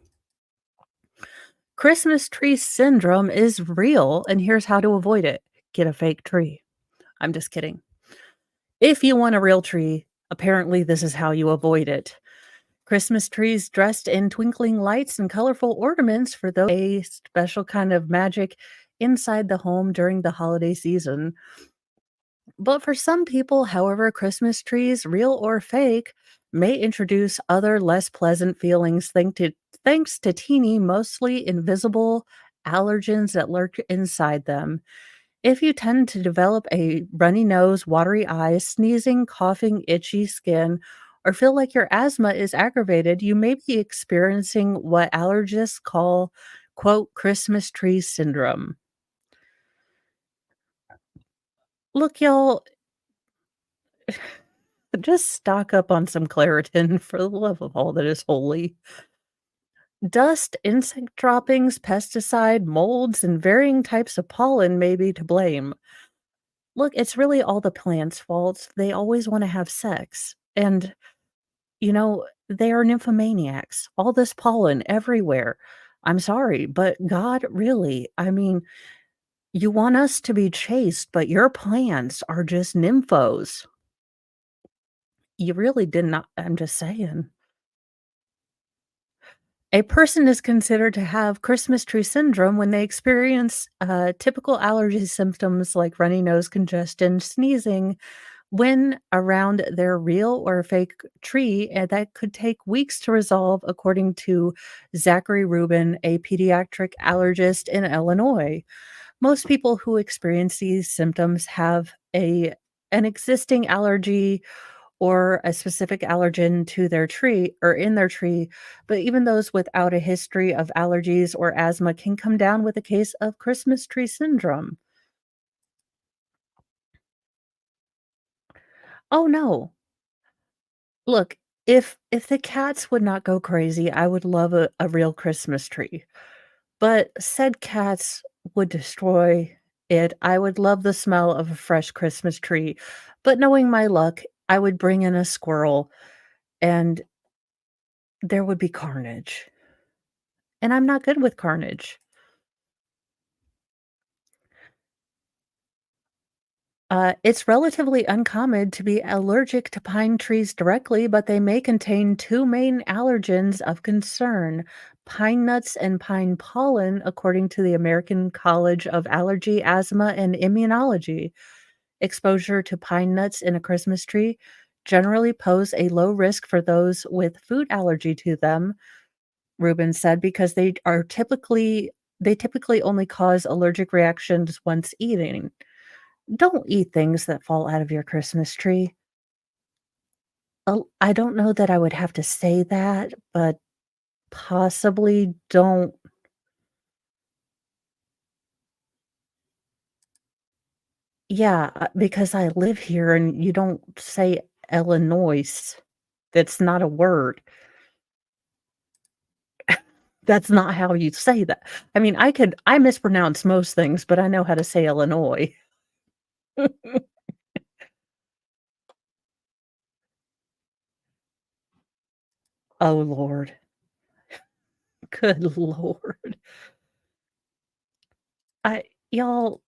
Christmas tree syndrome is real, and here's how to avoid it. Get a fake tree. I'm just kidding. If you want a real tree, apparently this is how you avoid it. Christmas trees dressed in twinkling lights and colorful ornaments for those a special kind of magic inside the home during the holiday season. But for some people, however, Christmas trees, real or fake, may introduce other less pleasant feelings thanks to teeny, mostly invisible allergens that lurk inside them. If you tend to develop a runny nose, watery eyes, sneezing, coughing, itchy skin, or feel like your asthma is aggravated, you may be experiencing what allergists call, quote, Christmas tree syndrome. Look, y'all, just stock up on some Claritin for the love of all that is holy. Dust, insect droppings, pesticide, molds, and varying types of pollen may be to blame. Look, it's really all the plants' fault. They always want to have sex. And, they are nymphomaniacs. All this pollen everywhere. I'm sorry, but God, really, I mean, you want us to be chaste, but your plants are just nymphos. You really did not. I'm just saying. A person is considered to have Christmas tree syndrome when they experience typical allergy symptoms like runny nose, congestion, sneezing, when around their real or fake tree, and that could take weeks to resolve, according to Zachary Rubin, a pediatric allergist in Illinois. Most people who experience these symptoms have an existing allergy or a specific allergen to their tree or in their tree, but even those without a history of allergies or asthma can come down with a case of Christmas tree syndrome. Oh no. Look, if the cats would not go crazy, I would love a real Christmas tree. But said cats would destroy it. I would love the smell of a fresh Christmas tree. But knowing my luck, I would bring in a squirrel and there would be carnage. And I'm not good with carnage. It's relatively uncommon to be allergic to pine trees directly, but they may contain two main allergens of concern: pine nuts and pine pollen, according to the American College of Allergy, Asthma, and Immunology. Exposure to pine nuts in a Christmas tree generally pose a low risk for those with food allergy to them, Rubin said, because they typically only cause allergic reactions once eating. Don't eat things that fall out of your Christmas tree. I don't know that I would have to say that, but possibly don't. Yeah, because I live here and you don't say Illinois. That's not a word. That's not how you say that. I mean, I mispronounce most things, but I know how to say Illinois. Oh, Lord. Good Lord. I y'all,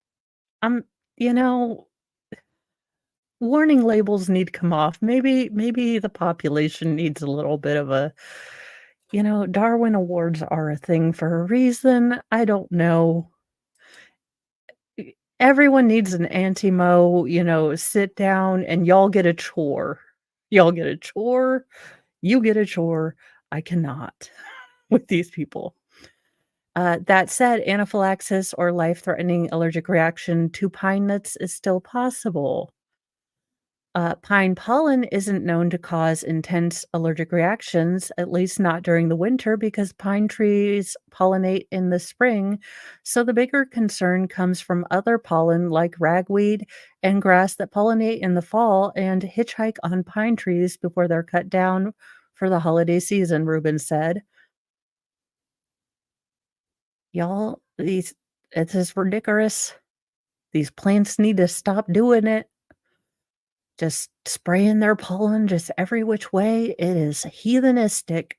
I'm you know, warning labels need to come off. Maybe the population needs a little bit of a Darwin Awards are a thing for a reason. I don't know. Everyone needs an anti-mo, sit down and y'all get a chore. Y'all get a chore, you get a chore. I cannot with these people. That said, anaphylaxis or life-threatening allergic reaction to pine nuts is still possible. Pine pollen isn't known to cause intense allergic reactions, at least not during the winter, because pine trees pollinate in the spring. So the bigger concern comes from other pollen like ragweed and grass that pollinate in the fall and hitchhike on pine trees before they're cut down for the holiday season, Rubin said. Y'all, it is ridiculous. These plants need to stop doing it. Just spraying their pollen just every which way. It is heathenistic.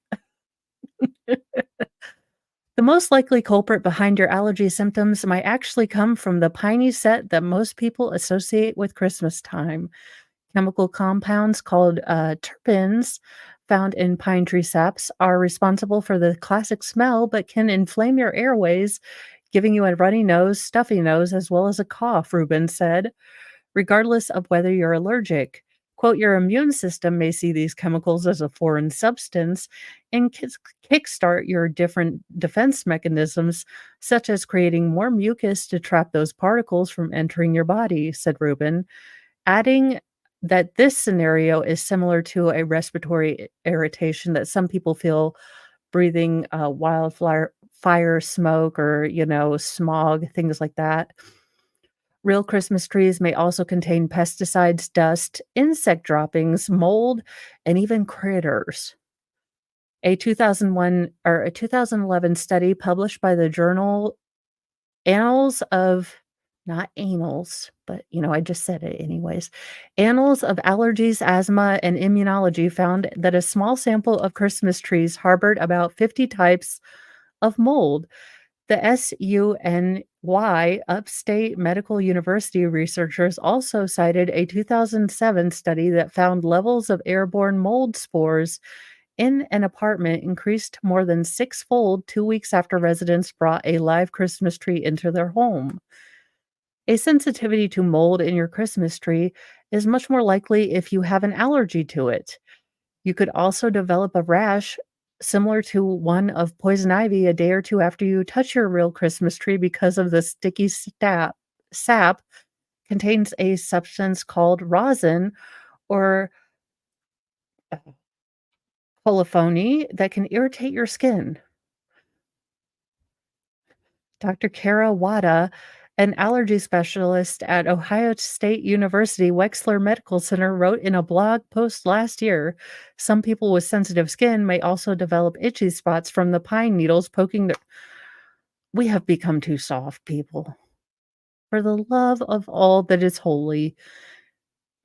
The most likely culprit behind your allergy symptoms might actually come from the piney set that most people associate with Christmas time. Chemical compounds called terpenes found in pine tree saps are responsible for the classic smell, but can inflame your airways, giving you a runny nose, stuffy nose, as well as a cough, Rubin said, regardless of whether you're allergic. Quote, your immune system may see these chemicals as a foreign substance and kickstart your different defense mechanisms, such as creating more mucus to trap those particles from entering your body, said Rubin, adding that this scenario is similar to a respiratory irritation that some people feel breathing wildfire fire smoke or smog, things like that. Real Christmas trees may also contain pesticides, dust, insect droppings, mold, and even critters. A 2011 study published by the journal Annals of not Annals, but I just said it anyways. Annals of Allergies, Asthma, and Immunology found that a small sample of Christmas trees harbored about 50 types of mold. The SUNY Upstate Medical University researchers also cited a 2007 study that found levels of airborne mold spores in an apartment increased more than sixfold 2 weeks after residents brought a live Christmas tree into their home. A sensitivity to mold in your Christmas tree is much more likely if you have an allergy to it. You could also develop a rash similar to one of poison ivy a day or two after you touch your real Christmas tree because of the sticky sap contains a substance called rosin or colophony that can irritate your skin. Dr. Kara Wada, an allergy specialist at Ohio State University Wexler Medical Center, wrote in a blog post last year, some people with sensitive skin may also develop itchy spots from the pine needles poking their. We have become too soft, people. For the love of all that is holy,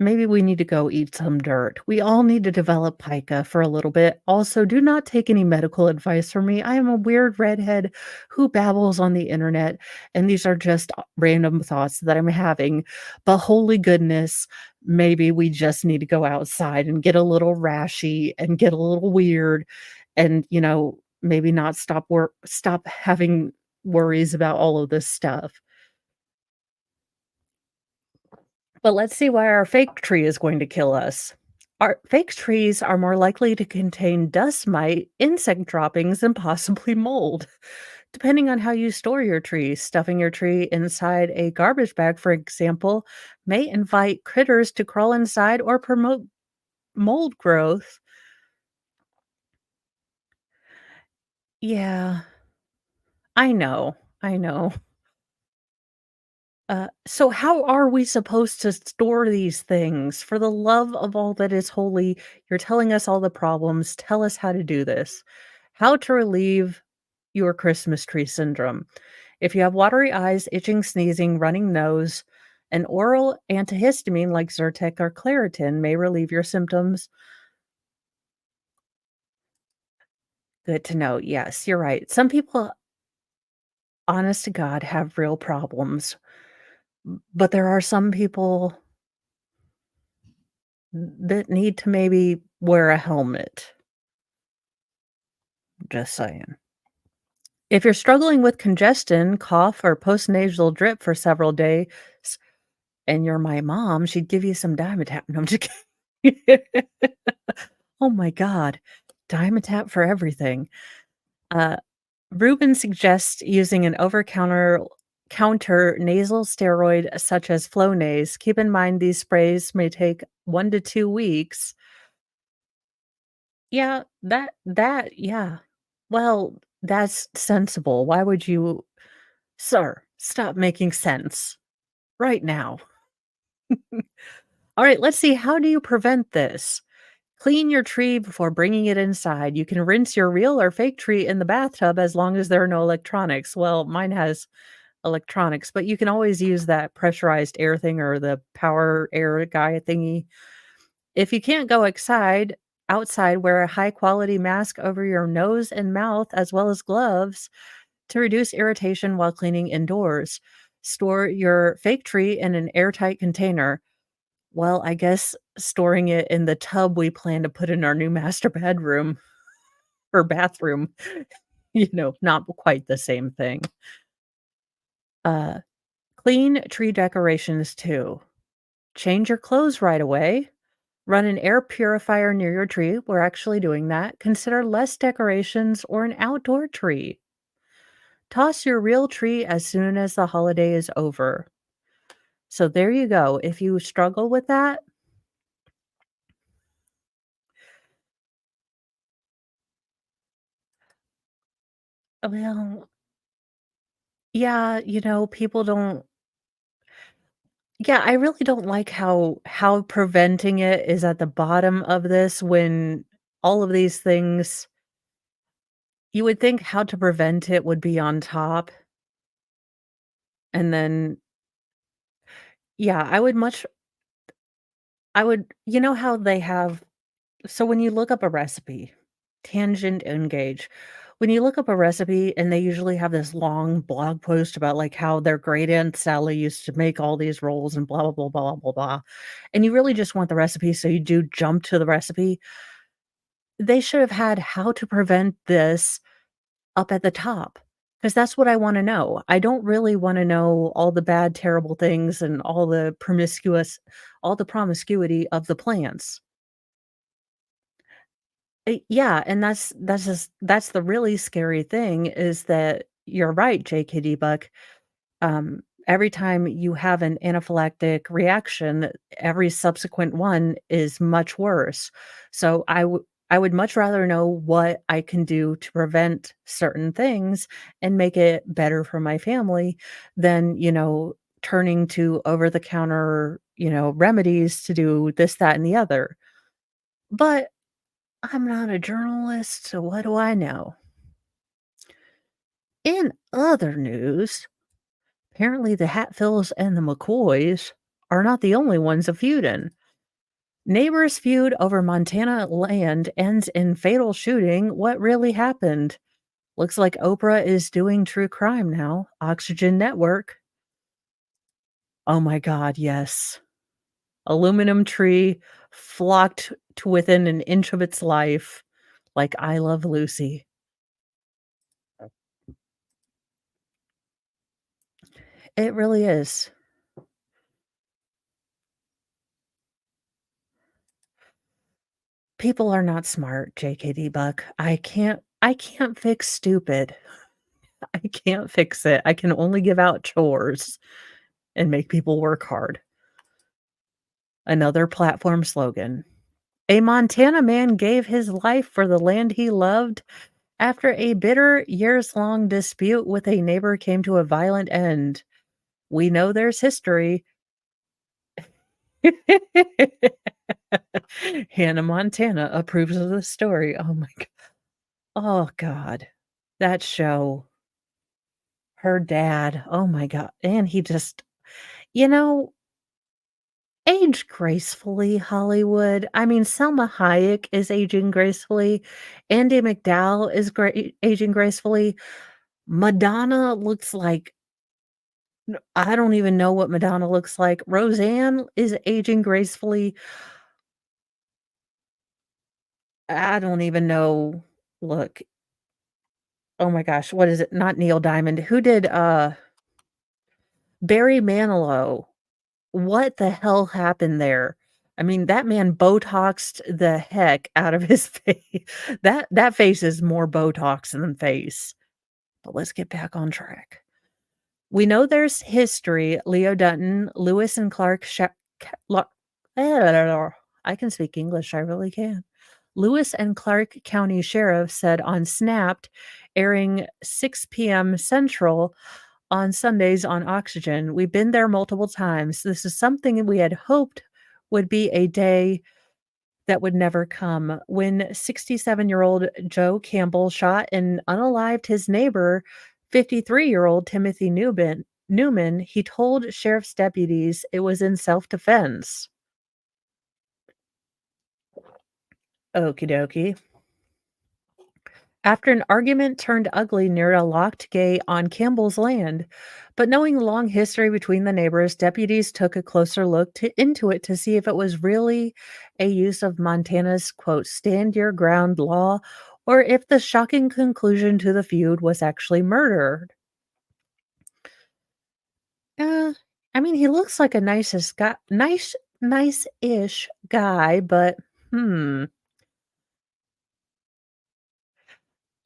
maybe we need to go eat some dirt. We all need to develop pica for a little bit. Also, do not take any medical advice from me. I am a weird redhead who babbles on the internet, and these are just random thoughts that I'm having. But holy goodness, maybe we just need to go outside and get a little rashy and get a little weird and, maybe not stop having worries about all of this stuff. But let's see why our fake tree is going to kill us. Our fake trees are more likely to contain dust mite, insect droppings, and possibly mold. Depending on how you store your tree, stuffing your tree inside a garbage bag, for example, may invite critters to crawl inside or promote mold growth. Yeah, I know. I know. So how are we supposed to store these things? For the love of all that is holy, you're telling us all the problems. Tell us how to do this. How to relieve your Christmas tree syndrome. If you have watery eyes, itching, sneezing, running nose, an oral antihistamine like Zyrtec or Claritin may relieve your symptoms. Good to know. Yes, you're right. Some people, honest to God, have real problems, but there are some people that need to maybe wear a helmet. Just saying. If you're struggling with congestion, cough, or postnasal drip for several days, and you're my mom, she'd give you some Dimetapp. No, I'm just kidding. Oh my god. Dimetapp for everything. Uh, Rubin suggests using an over counter nasal steroid such as Flonase. Keep in mind these sprays may take 1 to 2 weeks. Yeah, yeah. Well, that's sensible. Why would you sir, stop making sense right now. Alright, let's see, how do you prevent this? Clean your tree before bringing it inside. You can rinse your real or fake tree in the bathtub as long as there are no electronics. Well, mine has electronics, but you can always use that pressurized air thing or the power air guy thingy. If you can't go outside, wear a high quality mask over your nose and mouth as well as gloves to reduce irritation while cleaning indoors. Store your fake tree in an airtight container. Well, I guess storing it in the tub we plan to put in our new master bedroom or bathroom, not quite the same thing. Uh, Clean tree decorations too. Change your clothes right away. Run an air purifier near your tree. We're actually doing that. Consider less decorations or an outdoor tree. Toss your real tree as soon as the holiday is over. So there you go. If you struggle with that, well, yeah, people don't. Yeah, I really don't like how preventing it is at the bottom of this when all of these things you would think how to prevent it would be on top, and then yeah, I would how they have so when you look up a recipe, tangent engage. When you look up a recipe and they usually have this long blog post about like how their great aunt Sally used to make all these rolls and blah blah blah blah blah blah. And you really just want the recipe, so you do jump to the recipe. They should have had how to prevent this up at the top. 'Cause that's what I wanna know. I don't really wanna know all the bad, terrible things and all the promiscuity of the plants. Yeah, and that's the really scary thing is that you're right, JKD Buck. Every time you have an anaphylactic reaction, every subsequent one is much worse. So I would much rather know what I can do to prevent certain things and make it better for my family than, turning to over the counter, remedies to do this, that, and the other. But I'm not a journalist, so what do I know? In other news, apparently the Hatfields and the McCoys are not the only ones a feudin'. Neighbors feud over Montana land ends in fatal shooting. What really happened? Looks like Oprah is doing true crime now. Oxygen Network. Oh my god, yes. Aluminum tree flocked to within an inch of its life, like I Love Lucy. It really is. People are not smart, JKD Buck. I can't fix stupid. I can't fix it. I can only give out chores and make people work hard. Another platform slogan. A Montana man gave his life for the land he loved after a bitter years-long dispute with a neighbor came to a violent end. We know there's history. Hannah Montana approves of the story. Oh my god. Oh god. That show. Her dad. Oh my god. And he just you know, age gracefully, Hollywood. I mean, Selma Hayek is aging gracefully. Andie MacDowell is aging gracefully. Madonna looks like I don't even know what Madonna looks like. Roseanne is aging gracefully. I don't even know. Look, oh my gosh, what is it? Not Neil Diamond. Who did, Barry Manilow? What the hell happened there? I mean, that man Botoxed the heck out of his face. That face is more Botox than face. But let's get back on track. We know there's history. Leo Dutton, Lewis and Clark I can speak English, I really can. Lewis and Clark County Sheriff said on Snapped, airing 6 p.m. Central on Sundays on Oxygen. We've been there multiple times. This is something we had hoped would be a day that would never come. When 67-year-old Joe Campbell shot and unalived his neighbor, 53-year-old Timothy Newman, he told sheriff's deputies it was in self-defense. Okie dokie. After an argument turned ugly near a locked gate on Campbell's land. But knowing the long history between the neighbors, deputies took a closer look into it to see if it was really a use of Montana's, quote, stand your ground law, or if the shocking conclusion to the feud was actually murder. Uh, I mean, he looks like a nice-ish guy, but hmm.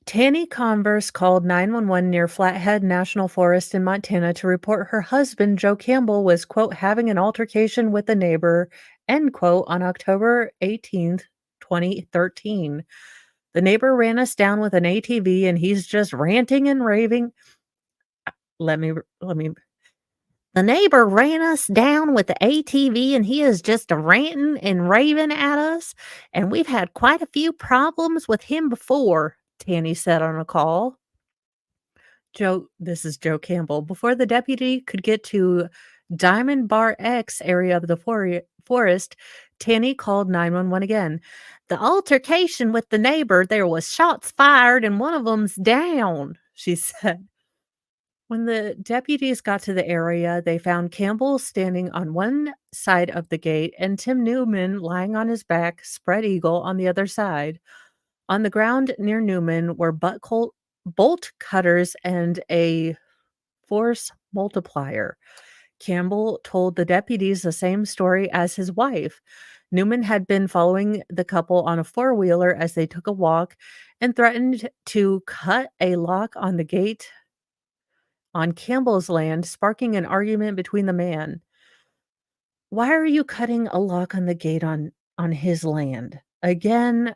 Tanny Converse called 911 near Flathead National Forest in Montana to report her husband, Joe Campbell, was, quote, having an altercation with a neighbor, end quote, on October 18th, 2013. The neighbor ran us down with an ATV and he's just ranting and raving. Let me The neighbor ran us down with the ATV and he is just ranting and raving at us. And we've had quite a few problems with him before, Tanny said on a call. This is Joe Campbell. Before the deputy could get to Diamond Bar X area of the forest, Tanny called 911 again. The altercation with the neighbor, there was shots fired and one of them's down, she said. When the deputies got to the area, they found Campbell standing on one side of the gate and Tim Newman lying on his back, spread eagle, on the other side. On the ground near Newman were bolt cutters and a force multiplier. Campbell told the deputies the same story as his wife. Newman had been following the couple on a four wheeler as they took a walk and threatened to cut a lock on the gate on Campbell's land, sparking an argument between the man. Why are you cutting a lock on the gate on his land? Again,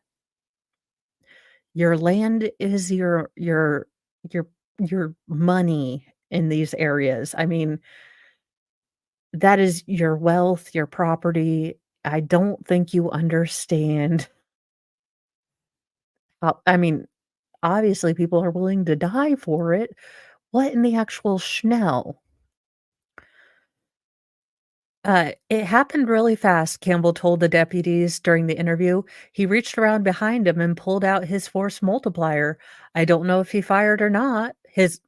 your land is your your money in these areas. I mean, that is your wealth, your property. I don't think you understand how I mean, obviously, people are willing to die for it. What in the actual Schnell? It happened really fast, Campbell told the deputies during the interview. He reached around behind him and pulled out his force multiplier. I don't know if he fired or not. His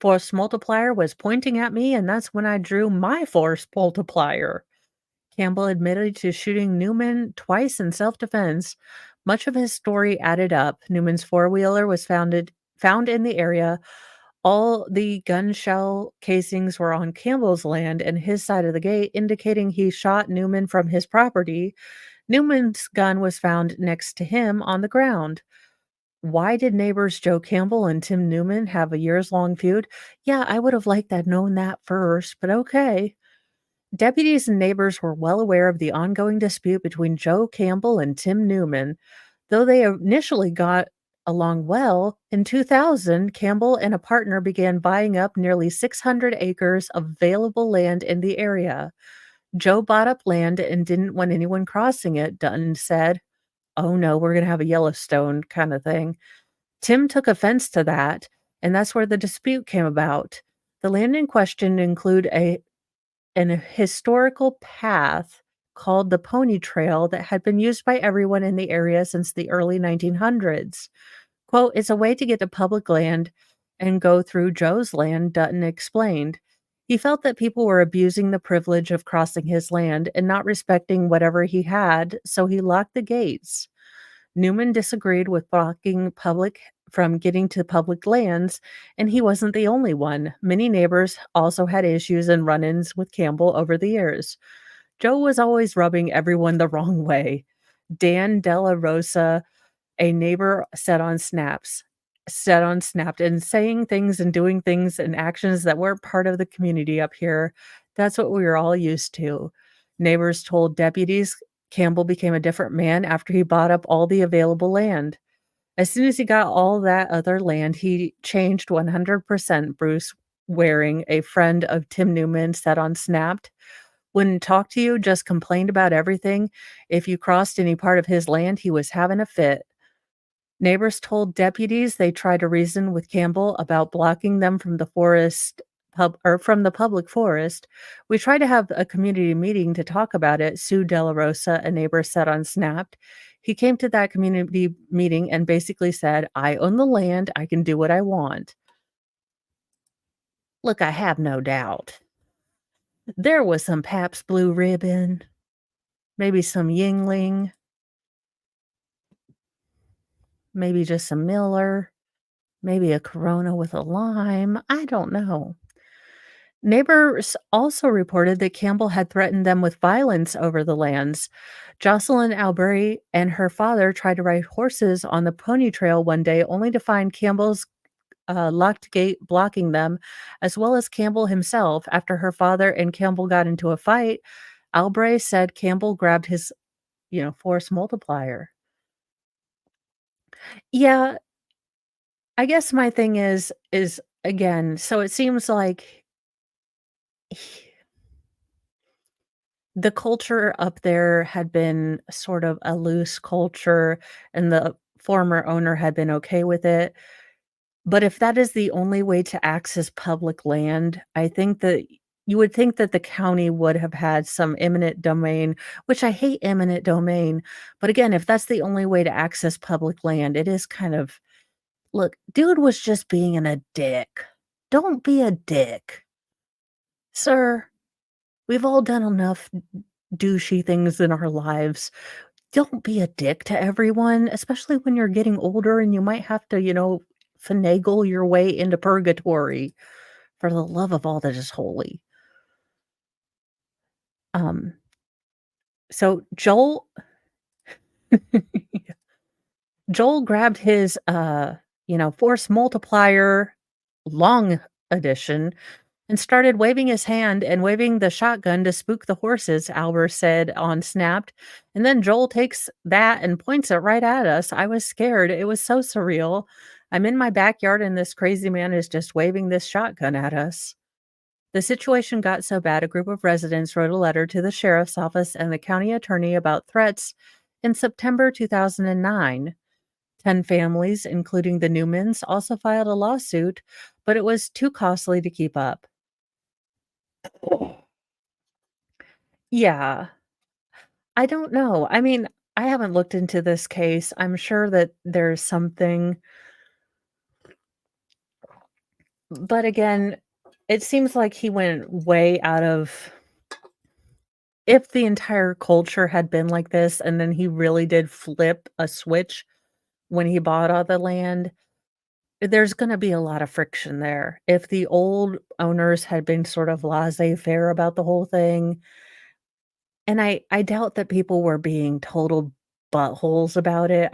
force multiplier was pointing at me, and that's when I drew my force multiplier. Campbell admitted to shooting Newman twice in self-defense. Much of his story added up. Newman's four-wheeler was found in the area. All the gun shell casings were on Campbell's land and his side of the gate, indicating he shot Newman from his property. Newman's gun was found next to him on the ground. Why did neighbors Joe Campbell and Tim Newman have a years-long feud? Yeah, I would have liked to have known that first, but okay. Deputies and neighbors were well aware of the ongoing dispute between Joe Campbell and Tim Newman. Though they initially got along well, in 2000, Campbell and a partner began buying up nearly 600 acres of available land in the area. Joe bought up land and didn't want anyone crossing it, Dutton said. Oh no, we're going to have a Yellowstone kind of thing. Tim took offense to that, and that's where the dispute came about. The land in question include an historical path called the Pony Trail that had been used by everyone in the area since the early 1900s. Quote, "It's a way to get to public land and go through Joe's land," Dutton explained. He felt that people were abusing the privilege of crossing his land and not respecting whatever he had, so he locked the gates. Newman disagreed with blocking public from getting to public lands, and he wasn't the only one. Many neighbors also had issues and run-ins with Campbell over the years. Joe was always rubbing everyone the wrong way. Dan Della Rosa, a neighbor, said on Snapped and saying things and doing things and actions that weren't part of the community up here. That's what we were all used to. Neighbors told deputies Campbell became a different man after he bought up all the available land. As soon as he got all that other land, he changed 100%, Bruce Waring, a friend of Tim Newman, said on Snapped. Wouldn't talk to you, just complained about everything. If you crossed any part of his land, he was having a fit. Neighbors told deputies they tried to reason with Campbell about blocking them from the from the public forest. We tried to have a community meeting to talk about it, Sue Della Rosa, a neighbor, said on Snapped. He came to that community meeting and basically said, I own the land, I can do what I want. Look, I have no doubt. There was some Pabst Blue Ribbon, maybe some Yingling, maybe just some Miller, maybe a Corona with a lime. I don't know. Neighbors also reported that Campbell had threatened them with violence over the lands. Jocelyn Albury and her father tried to ride horses on the pony trail one day, only to find Campbell's locked gate blocking them, as well as Campbell himself. After her father and Campbell got into a fight, Albury said Campbell grabbed his, force multiplier. Yeah, I guess my thing is again, so it seems like the culture up there had been sort of a loose culture, and the former owner had been okay with it, but if that is the only way to access public land, I think that you would think that the county would have had some eminent domain, which I hate eminent domain, but again, if that's the only way to access public land, it is kind of look, dude was just being a dick. Don't be a dick. Sir, we've all done enough douchey things in our lives. Don't be a dick to everyone, especially when you're getting older and you might have to, finagle your way into purgatory for the love of all that is holy. Um, so Joel grabbed his, force multiplier long edition and started waving his hand and waving the shotgun to spook the horses, Albert said on Snapped. And then Joel takes that and points it right at us. I was scared. It was so surreal. I'm in my backyard and this crazy man is just waving this shotgun at us. The situation got so bad, a group of residents wrote a letter to the sheriff's office and the county attorney about threats in September 2009. 10 families, including the Newmans, also filed a lawsuit, but it was too costly to keep up. Yeah, I don't know. I mean, I haven't looked into this case. I'm sure that there's something, but again, it seems like he went way out of if the entire culture had been like this and then he really did flip a switch when he bought all the land, there's gonna be a lot of friction there. If the old owners had been sort of laissez-faire about the whole thing, and I doubt that people were being total buttholes about it.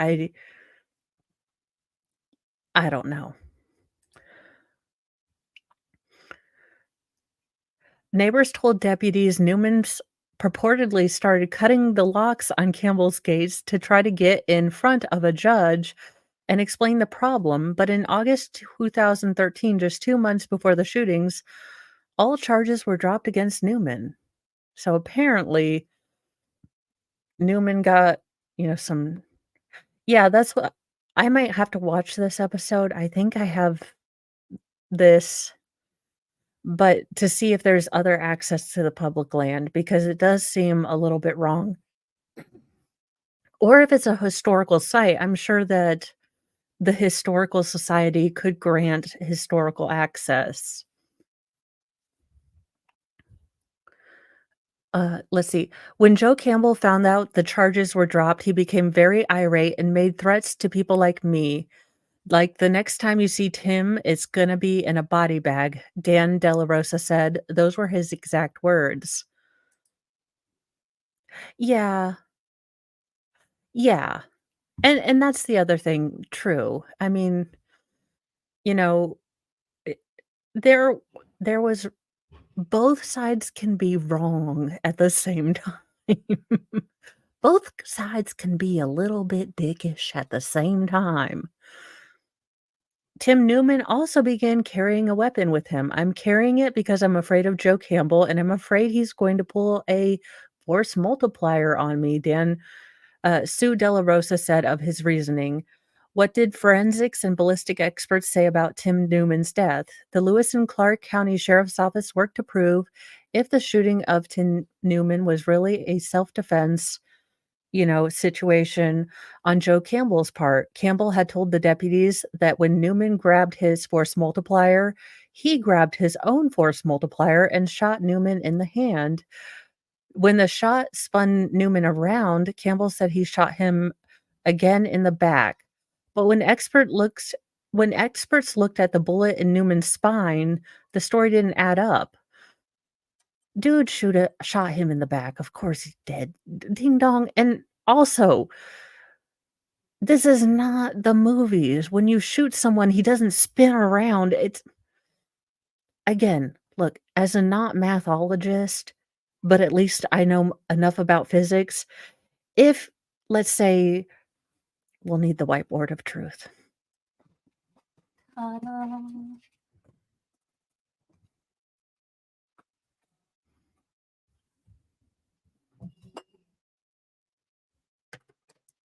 I don't know. Neighbors told deputies Newman's purportedly started cutting the locks on Campbell's gates to try to get in front of a judge and explain the problem, but in August 2013, just 2 months before the shootings, all charges were dropped against Newman. So apparently, Newman got, some yeah, that's what I might have to watch this episode. I think I have this, but to see if there's other access to the public land because it does seem a little bit wrong. Or if it's a historical site, I'm sure that the historical society could grant historical access. Let's see. When Joe Campbell found out the charges were dropped, he became very irate and made threats to people like me. Like, "The next time you see Tim, it's gonna be in a body bag," Dan Della Rosa said. Those were his exact words. Yeah, yeah. And that's the other thing, true. I mean, you know, eh, there there was both sides can be wrong at the same time. Both sides can be a little bit dickish at the same time. Tim Newman also began carrying a weapon with him. "I'm carrying it because I'm afraid of Joe Campbell, and I'm afraid he's going to pull a force multiplier on me," Sue Della Rosa said of his reasoning. What did forensics and ballistic experts say about Tim Newman's death? The Lewis and Clark County Sheriff's Office worked to prove if the shooting of Tim Newman was really a self-defense situation on Joe Campbell's part. Campbell had told the deputies that when Newman grabbed his force multiplier, he grabbed his own force multiplier and shot Newman in the hand. When the shot spun Newman around, Campbell said he shot him again in the back. But when experts looked at the bullet in Newman's spine, the story didn't add up. Dude shoulda shot him in the back. Of course he's dead. Ding dong. And also, this is not the movies. When you shoot someone, he doesn't spin around. It's again, look, as a not mathologist, but at least I know enough about physics. If, let's say, we'll need the whiteboard of truth. Ta-da.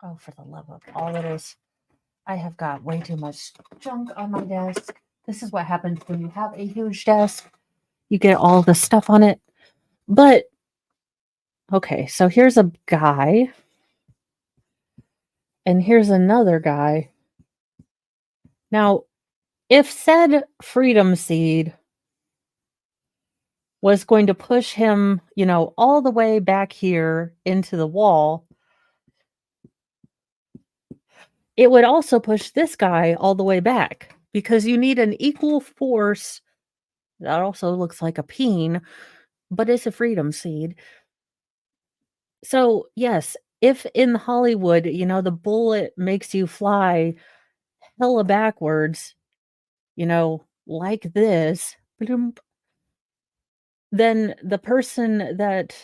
Oh, for the love of all that is, I have got way too much junk on my desk. This is what happens when you have a huge desk. You get all the stuff on it. But okay, so here's a guy, and here's another guy. Now, if said freedom seed was going to push him, all the way back here into the wall, It would also push this guy all the way back because you need an equal force. That also looks like a peen, but it's a freedom seed. So, yes, if in Hollywood, the bullet makes you fly hella backwards, like this, bloom, then the person that,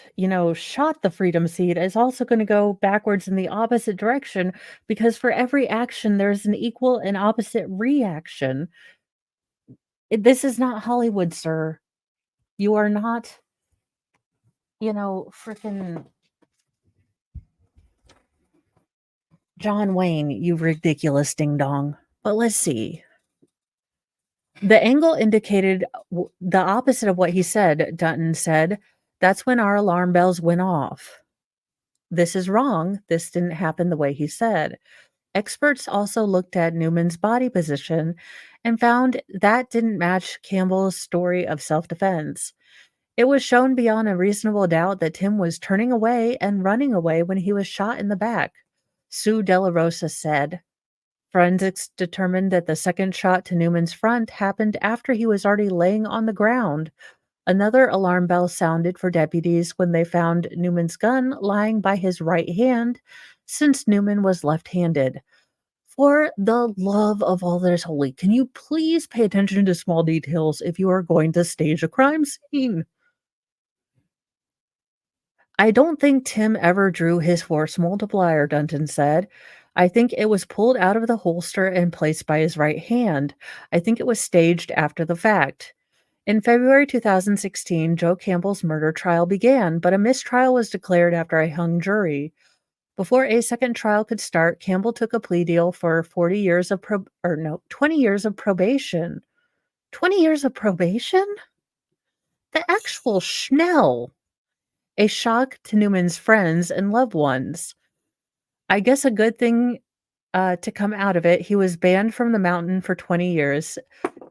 shot the freedom seed is also gonna go backwards in the opposite direction because for every action, there's an equal and opposite reaction. This is not Hollywood, sir. You are not, freaking John Wayne, you ridiculous ding dong. But let's see. The angle indicated the opposite of what he said, Dutton said. That's when our alarm bells went off. This is wrong. This didn't happen the way he said. Experts also looked at Newman's body position and found that didn't match Campbell's story of self defense. It was shown beyond a reasonable doubt that Tim was turning away and running away when he was shot in the back, Sue Della Rosa said. Forensics determined that the second shot to Newman's front happened after he was already laying on the ground. Another alarm bell sounded for deputies when they found Newman's gun lying by his right hand, since Newman was left handed. For the love of all that is holy, can you please pay attention to small details if you are going to stage a crime scene? I don't think Tim ever drew his force multiplier, Dunton said. I think it was pulled out of the holster and placed by his right hand. I think it was staged after the fact. In February 2016, Joe Campbell's murder trial began, but a mistrial was declared after a hung jury. Before a second trial could start, Campbell took a plea deal for 40 years of 20 years of probation. 20 years of probation? The actual Schnell. A shock to Newman's friends and loved ones. I guess a good thing to come out of it, he was banned from the mountain for 20 years,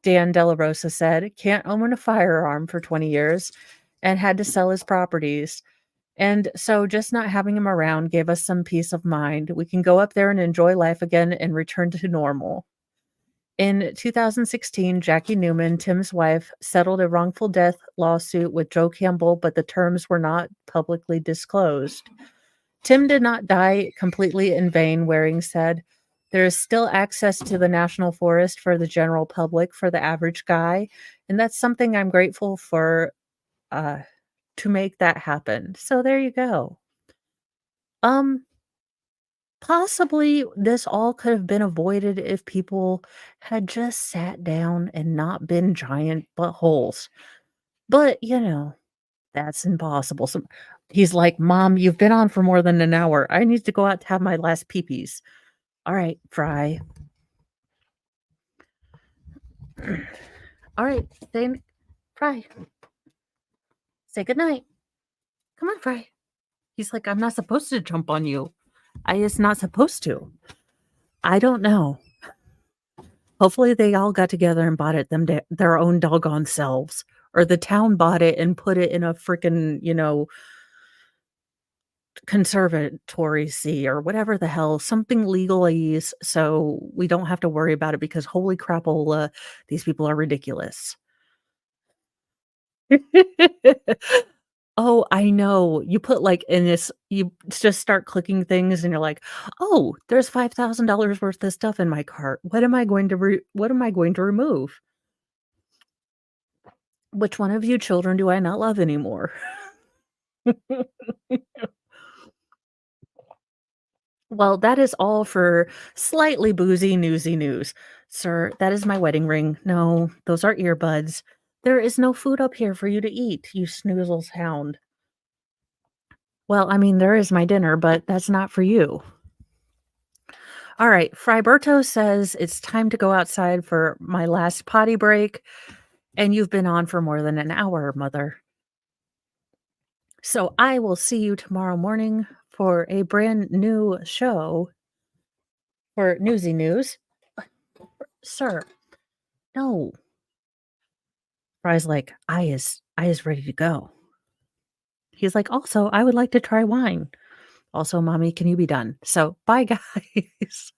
Dan Della Rosa said. Can't own a firearm for 20 years and had to sell his properties. And so just not having him around gave us some peace of mind. We can go up there and enjoy life again and return to normal. In 2016, Jackie Newman, Tim's wife, settled a wrongful death lawsuit with Joe Campbell, but the terms were not publicly disclosed. Tim did not die completely in vain, Waring said. There is still access to the National Forest for the general public, for the average guy, and that's something I'm grateful for to make that happen. So there you go. Um, Possibly this all could have been avoided if people had just sat down and not been giant buttholes. But, that's impossible. So he's like, "Mom, you've been on for more than an hour. I need to go out to have my last peepees." "All right, Fry." "All right, then, Fry, say goodnight. Come on, Fry." He's like, "I'm not supposed to jump on you. I is not supposed to." I don't know. Hopefully, they all got together and bought it their own doggone selves, or the town bought it and put it in a freaking, conservatory see or whatever the hell, something legalese so we don't have to worry about it because holy crapola, these people are ridiculous. Oh, I know. You put, like, in this you just start clicking things and you're like, "Oh, there's $5,000 worth of stuff in my cart. What am I going to remove? Which one of you children do I not love anymore?" Well, that is all for slightly boozy, newsy news. Sir, that is my wedding ring. No, those are earbuds. There is no food up here for you to eat, you snoozles hound. Well, I mean, there is my dinner, but that's not for you. All right, Friberto says it's time to go outside for my last potty break, and you've been on for more than an hour, mother. So I will see you tomorrow morning for a brand new show for Newsy News. Sir, no. Fry's like, I is ready to go." He's like, "Also, I would like to try wine." "Also, mommy, can you be done?" So, bye, guys.